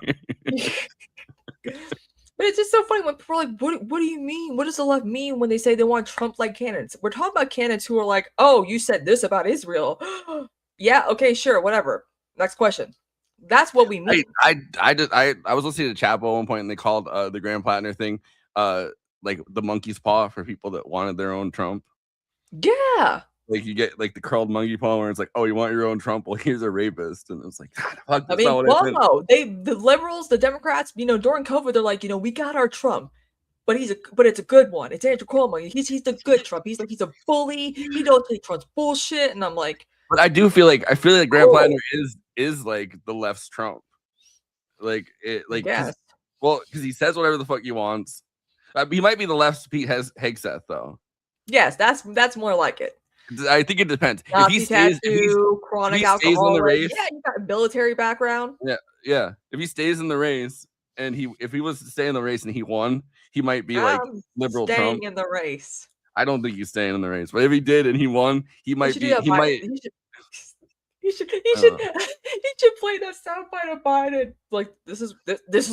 S4: But it's just so funny when people are like, what do you mean? What does the left mean when they say they want Trump-like candidates? We're talking about candidates who are like, oh, you said this about Israel. Yeah, okay, sure, whatever. Next question. That's what we mean.
S3: I was listening to Chapo at one point, and they called the Grant Plattner thing like the monkey's paw for people that wanted their own Trump.
S4: Yeah.
S3: Like you get like the curled monkey paw where it's like, oh, you want your own Trump? Well, here's a rapist, and it's like, fuck,
S4: the liberals, the Democrats, you know, during COVID, they're like, you know, we got our Trump. but it's a good one. It's Andrew Cuomo. He's the good Trump. He's a bully. He don't take Trump's bullshit. And I'm like,
S3: but I feel like Graham
S4: cool.
S3: Plattner is like the left's Trump. Like it, like because he says whatever the fuck he wants. He might be the left's Pete Hegseth though.
S4: Yes, that's more like it.
S3: I think it depends.
S4: Nazi
S3: if he stays,
S4: chronic
S3: alcoholic, stays in the race,
S4: yeah, you got a military background.
S3: Yeah. If he stays in the race, and if he was to stay in the race and he won, he might be like liberal
S4: staying
S3: Trump.
S4: in the race.
S3: I don't think he's staying in the race, but if he did and he won, he might be. He might.
S4: He should play that soundbite of Biden. Like this is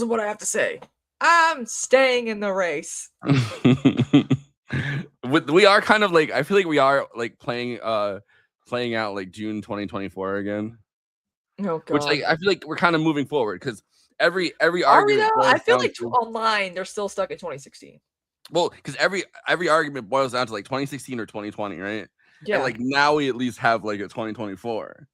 S4: what I have to say. I'm staying in the race.
S3: We are kind of like, I feel like we are like playing out like June 2024 again.
S4: Oh God.
S3: Which like I feel like we're kind of moving forward because every
S4: argument.
S3: Are we though?
S4: I feel like online they're still stuck in 2016.
S3: Well, because every argument boils down to like 2016 or 2020, right?
S4: Yeah.
S3: And like now we at least have like a 2024.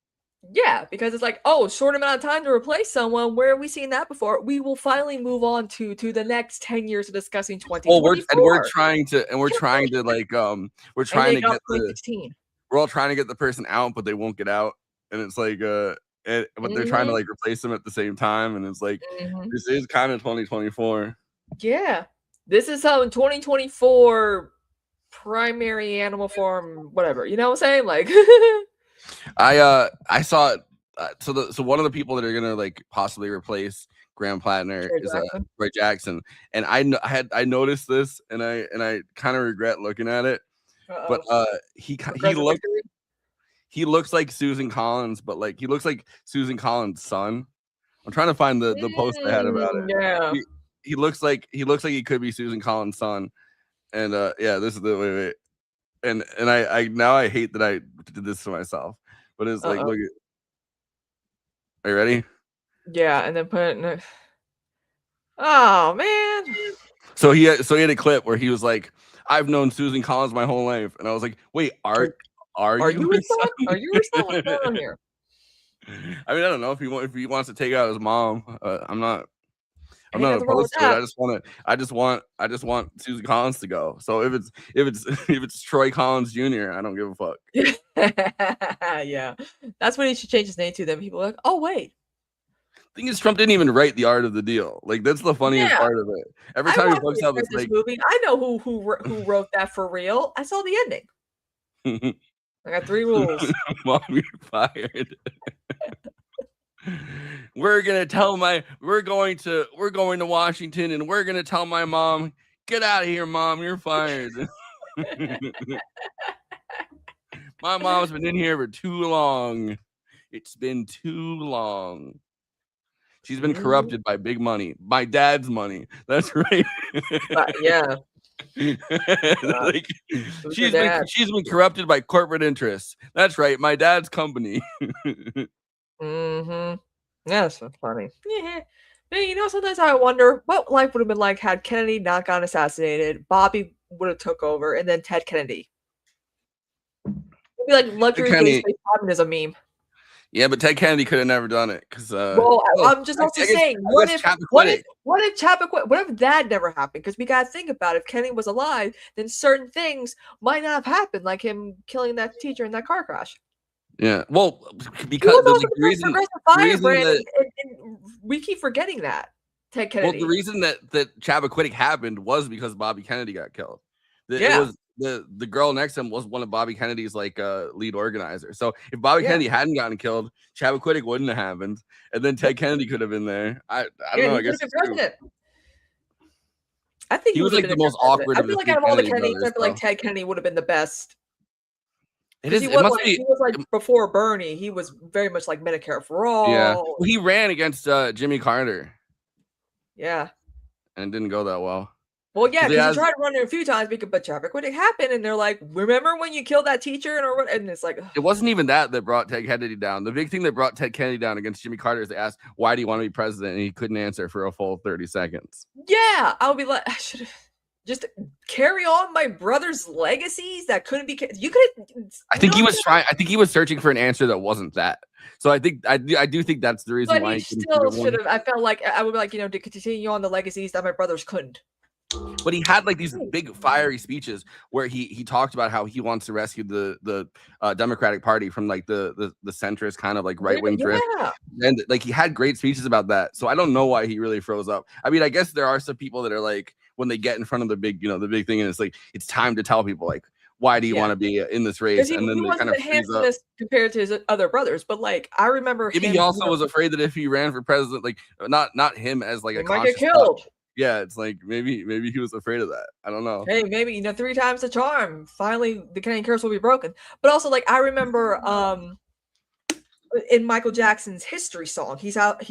S4: Yeah, because it's like, oh, short amount of time to replace someone. Where have we seen that before? We will finally move on to the next 10 years of discussing 2024.
S3: Well, we're trying to like we're trying to get we're all trying to get the person out, but they won't get out, and it's like but they're trying to like replace them at the same time, and it's like this is kind of 2024.
S4: Yeah, this is how in 2024 primary animal farm, whatever. You know what I'm saying? Like.
S3: I saw so one of the people that are gonna like possibly replace Graham Plattner is Roy Jackson, and I noticed this, and I kind of regret looking at it, but he looks like Susan Collins, but like he looks like Susan Collins' son. I'm trying to find the post I had about it.
S4: Yeah,
S3: he looks like he could be Susan Collins' son, and yeah, this is the wait. And I now I hate that I did this to myself, but it's like, look at. Are you ready?
S4: Yeah, and then put it in. Oh man!
S3: So he had a clip where he was like, "I've known Susan Collins my whole life," and I was like, "Wait, are you his son?
S4: Are you his son? What's going on here?"
S3: I mean, I don't know if he wants to take out his mom. I'm not opposed to it. I just want Susan Collins to go. So if it's Troy Collins Jr., I don't give a fuck.
S4: Yeah, that's what he should change his name to. Then people are like, oh wait.
S3: Thing is, Trump didn't even write the art of the deal. Like that's the funniest part of it. Every time he books out this
S4: movie, I know who wrote that for real. I saw the ending. I got 3 rules.
S3: Mom, you're fired. We're going to Washington, and we're going to tell my mom, get out of here, Mom, you're fired. My mom's been in here for too long. It's been too long. She's been corrupted by big money, by dad's money. That's right.
S4: Yeah.
S3: Like, she's been corrupted by corporate interests. That's right, my dad's company.
S4: Yeah, that's so funny. Yeah. Hey, you know, sometimes I wonder what life would have been like had Kennedy not gotten assassinated. Bobby would have took over, and then Ted Kennedy. It'd be like luxury space is a meme.
S3: Yeah, but Ted Kennedy could have never done it because.
S4: Well, I'm just also saying, what if that never happened? Because we gotta think about it. If Kennedy was alive, then certain things might not have happened, like him killing that teacher in that car crash.
S3: Yeah, well, because the reason
S4: we keep forgetting that Ted Kennedy.
S3: Well, the reason that Chappaquiddick happened was because Bobby Kennedy got killed.
S4: Yeah.
S3: It was the girl next to him was one of Bobby Kennedy's like lead organizers. So if Bobby Kennedy hadn't gotten killed, Chappaquiddick wouldn't have happened, and then Ted Kennedy could have been there. I don't know. I guess
S4: I think
S3: he was like the most awkward.
S4: I feel like out of all the Kennedys, I feel like Ted Kennedy would have been the best. He was like before Bernie. He was very much like Medicare for all.
S3: Yeah, well, he ran against Jimmy Carter.
S4: Yeah,
S3: and didn't go that well.
S4: Well, yeah, because he tried to run it a few times, but Chappaquiddick happened, and they're like, "Remember when you killed that teacher?" And it's like,
S3: it wasn't even that brought Ted Kennedy down. The big thing that brought Ted Kennedy down against Jimmy Carter is they asked, "Why do you want to be president?" And he couldn't answer for a full 30 seconds.
S4: Yeah, I would be like, I should have just carry on my brother's legacies that couldn't be. You could.
S3: I think he was trying. I think he was searching for an answer that wasn't that. So I think I do think that's the reason why
S4: he still should have. I felt like I would be like, to continue on the legacies that my brothers couldn't.
S3: But he had like these big fiery speeches where he talked about how he wants to rescue the Democratic Party from like the centrist kind of like right wing drift, and like he had great speeches about that. So I don't know why he really froze up. I mean, I guess there are some people that are like when they get in front of the big thing, and it's like it's time to tell people like why do you want to be in this race, and then
S4: he
S3: they
S4: wasn't
S3: kind of
S4: the
S3: freeze up.
S4: handsomest compared to his other brothers, but like I remember
S3: Maybe he also was afraid that if he ran for president, like not him as like
S4: he
S3: a
S4: might get
S3: conscious
S4: killed.
S3: Yeah, it's like maybe he was afraid of that. I don't know.
S4: Hey, maybe 3 times the charm. Finally, the Canadian curse will be broken. But also, like I remember, in Michael Jackson's history song, he's out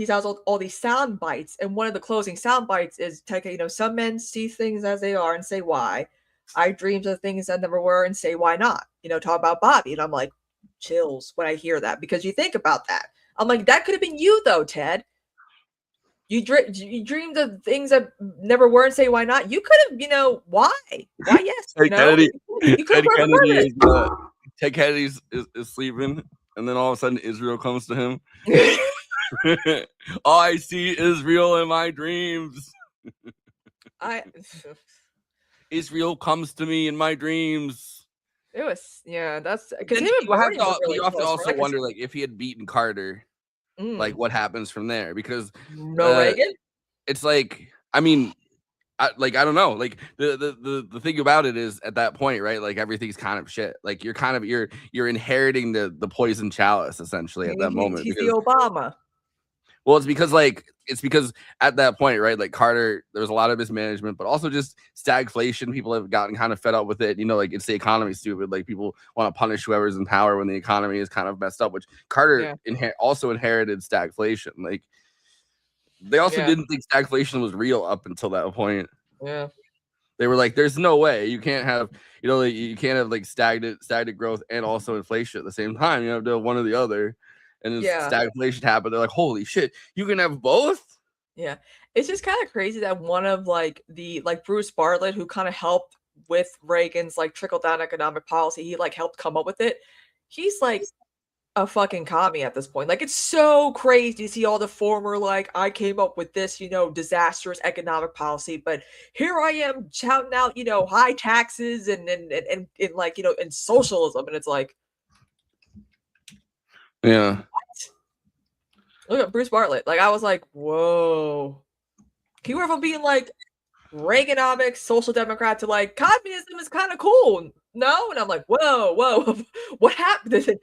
S4: all these sound bites, and one of the closing sound bites is, some men see things as they are and say why. I dreams of things that never were and say why not. Talk about Bobby, and I'm like, chills when I hear that because you think about that. I'm like, that could have been you though, Ted. You dreamed of things that never were and say why not. You could have, why yes,
S3: Ted Kennedy, Ted Kennedy is sleeping, and then all of a sudden Israel comes to him. All I see Israel in my dreams. Israel comes to me in my dreams.
S4: It was that's because
S3: you have to also wonder like if he had beaten Carter. Like what happens from there, because
S4: Reagan.
S3: It's like I mean, I don't know. Like the thing about it is at that point, right? Like everything's kind of shit. Like you're inheriting the poison chalice essentially at that moment.
S4: He's the Obama.
S3: Well, it's because at that point, right? Like Carter, there was a lot of mismanagement, but also just stagflation. People have gotten kind of fed up with it. Like it's the economy stupid. Like people want to punish whoever's in power when the economy is kind of messed up, which Carter also inherited stagflation. Like they also didn't think stagflation was real up until that point.
S4: Yeah.
S3: They were like, there's no way you can't have, you can't have like stagnant growth and also inflation at the same time. You have to have one or the other. And then stagflation happened. They're like, holy shit, you can have both?
S4: Yeah. It's just kind of crazy that one of Bruce Bartlett, who kind of helped with Reagan's like trickle down economic policy, he like helped come up with it. He's like a fucking commie at this point. Like it's so crazy to see all the former like I came up with this, disastrous economic policy, but here I am shouting out, high taxes and like, and socialism. And it's like,
S3: yeah.
S4: What? Look at Bruce Bartlett. Like I was like, whoa. He went from being like Reaganomics, social democrat to like communism is kind of cool. No? And I'm like, whoa. What happened?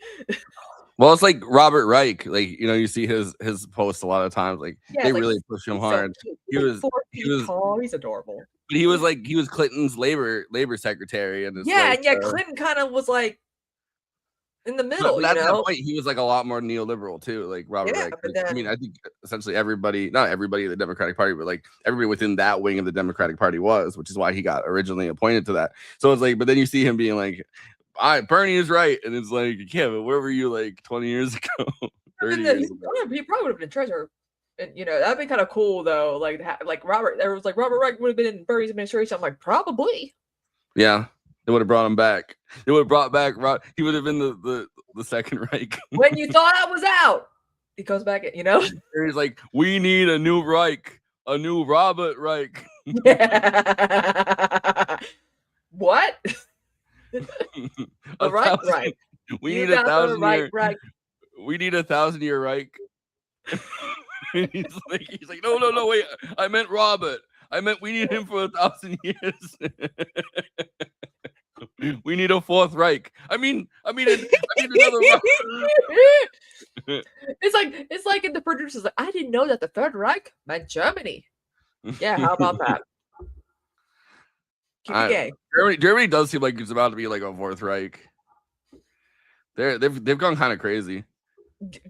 S3: Well, it's like Robert Reich. Like, you see his posts a lot of times. Like they really push him hard.
S4: He's adorable.
S3: But he was Clinton's labor secretary. And
S4: Clinton kind of was like in the middle,
S3: but at that point, he was like a lot more neoliberal too, like Robert Reich. I mean, I think essentially not everybody in the Democratic Party, but like everybody within that wing of the Democratic Party was, which is why he got originally appointed to that. So it's like, but then you see him being like, Bernie is right, and it's like, yeah, but where were you like 20 years ago? 30 years ago?
S4: He probably would have been treasurer. And that'd be kind of cool though. Like Robert Reich would have been in Bernie's administration. I'm like, probably.
S3: Yeah. They would have brought him back. They would have brought back He would have been the second Reich.
S4: When you thought I was out, he comes back.
S3: He's like, we need a new Reich, a new Robert Reich.
S4: What? Right.
S3: We need 1,000 year. We need 1,000-year Reich. he's like, no, wait. I meant Robert. I meant we need him for 1,000 years. We need a fourth Reich. I mean another Reich.
S4: It's like in the producers like, I didn't know that the Third Reich meant Germany. Yeah, how about that? Keep it gay.
S3: Germany does seem like it's about to be like a fourth Reich. They've gone kind of crazy.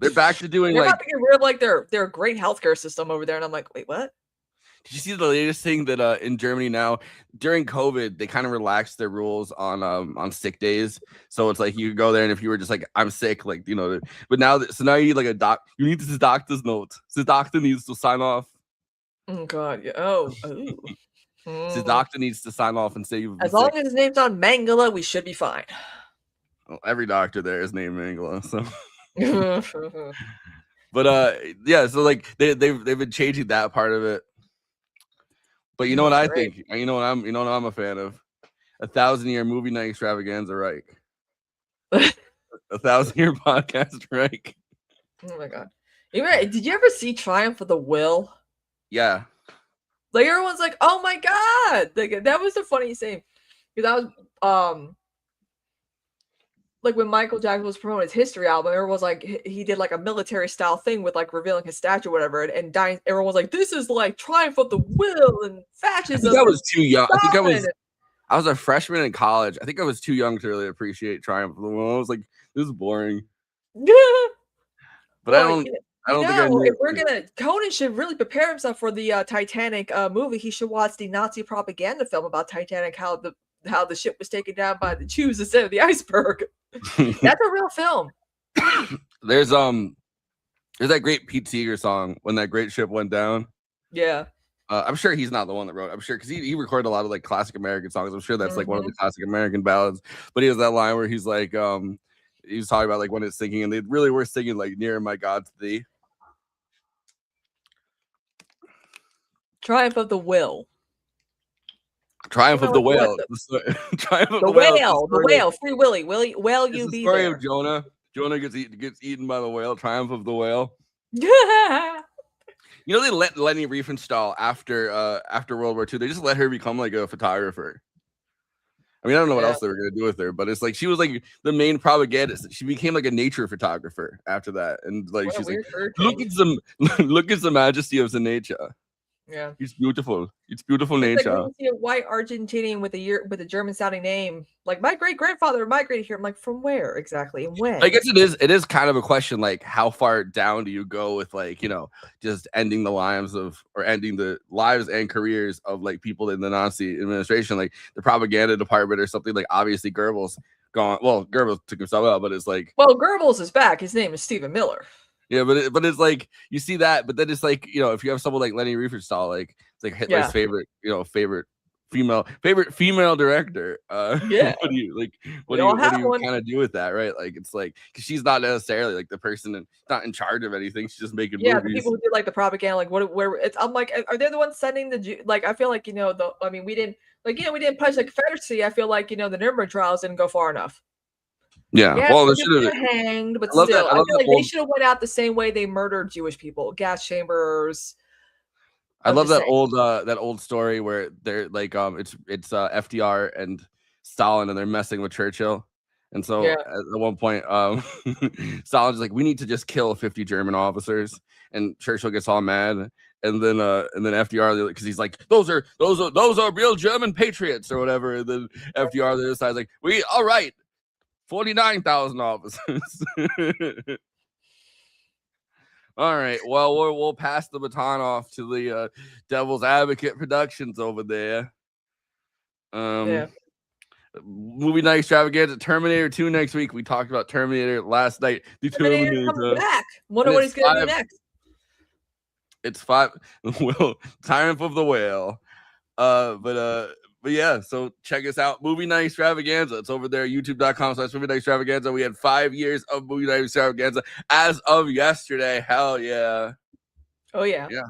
S3: They're back to doing
S4: about to get rid of like their great healthcare system over there, and I'm like, wait, what?
S3: Did you see the latest thing that in Germany now during COVID they kind of relaxed their rules on sick days? So it's like you could go there and if you were just like I'm sick, like but now you need like you need this doctor's note. The doctor needs to sign off.
S4: Oh God! Yeah. Oh.
S3: The doctor needs to sign off and say you've been
S4: as long as his name's on Mangala, we should be fine.
S3: Well, every doctor there is named Mangala, so. But yeah, so like they've been changing that part of it. But you know what I
S4: Great.
S3: think? You know what I'm a fan of? 1,000-year movie night extravaganza, right? 1,000-year podcast, right?
S4: Oh my god. Did you ever see Triumph of the Will?
S3: Yeah.
S4: Like everyone's like, oh my god! Like that was the funniest thing. Because that was like when Michael Jackson was promoting his History album, everyone was like, he did like a military style thing with like revealing his statue or whatever, and dying. Everyone was like, this is like Triumph of the Will and fascism.
S3: I think I was too young. I think
S4: Stalin.
S3: I was a freshman in college. I think I was too young to really appreciate Triumph of the Will. I was like, this is boring. But I don't think I knew.
S4: If we're gonna, Conan should really prepare himself for the Titanic movie. He should watch the Nazi propaganda film about Titanic, how the ship was taken down by the Jews instead of the iceberg. That's a real film.
S3: There's that great Pete Seeger song, When That Great Ship Went Down.
S4: Yeah.
S3: I'm sure he's not the one that wrote it. I'm sure because he recorded a lot of like classic American songs. I'm sure that's like one of the classic American ballads. But he has that line where he's like, he was talking about like when it's singing, and they really were singing like "Nearer My God to Thee."
S4: Triumph of the Will.
S3: Triumph of the Whale. Triumph of the
S4: Whale. The Whale. Free Willy. Will you be
S3: there? The story
S4: there?
S3: of Jonah. Jonah gets eaten by the whale. Triumph of the Whale. You know, they let Leni Riefenstahl after World War II. They just let her become like a photographer. I mean, I don't know what else they were gonna do with her, but it's like she was like the main propagandist. She became like a nature photographer after that, and like she's like, look at the majesty of the nature.
S4: Yeah,
S3: it's beautiful. It's beautiful
S4: nature.
S3: Like
S4: when you see a white Argentinian with a German sounding name, like my great grandfather migrated here. I'm like, from where exactly and when?
S3: I guess it is kind of a question, like how far down do you go with like, you know, just ending the lives and careers of like people in the Nazi administration, like the propaganda department or something. Like obviously Goebbels gone. Well, Goebbels took himself out, but it's like, well,
S4: Goebbels is back. His name is Stephen Miller.
S3: Yeah, but it's like you see that, but then it's like, you know, if you have someone like Leni Riefenstahl, like it's like Hitler's favorite female director. What do you kind of do with that, right? Like it's like because she's not necessarily like the person not in charge of anything. She's just making movies.
S4: The people who do like the propaganda, like I'm like, are they the ones sending like I feel like, you know, we didn't punish the Confederacy. I feel like, you know, the Nuremberg trials didn't go far enough.
S3: Yeah, well, they
S4: should have hanged, but still, I feel like they should have went out the same way they murdered Jewish people, gas chambers.
S3: I love that old story where they're like, it's FDR and Stalin, and they're messing with Churchill, and so at one point, Stalin's like, we need to just kill 50 German officers, and Churchill gets all mad, and then FDR, because he's like, those are real German patriots or whatever, and then FDR the other side's like, all right. 49,000 officers. All right. Well, we'll pass the baton off to the Devil's Advocate Productions over there. Movie night extravaganza, Terminator 2 next week. We talked about Terminator last night. The
S4: Terminator coming back. Wonder what he's gonna do next.
S3: It's 5. Triumph of the Whale. But yeah, so check us out. Movie Night Extravaganza. It's over there, youtube.com/Movie Night Extravaganza. We had 5 years of Movie Night Extravaganza as of yesterday. Hell yeah.
S4: Oh, yeah.
S3: Yeah.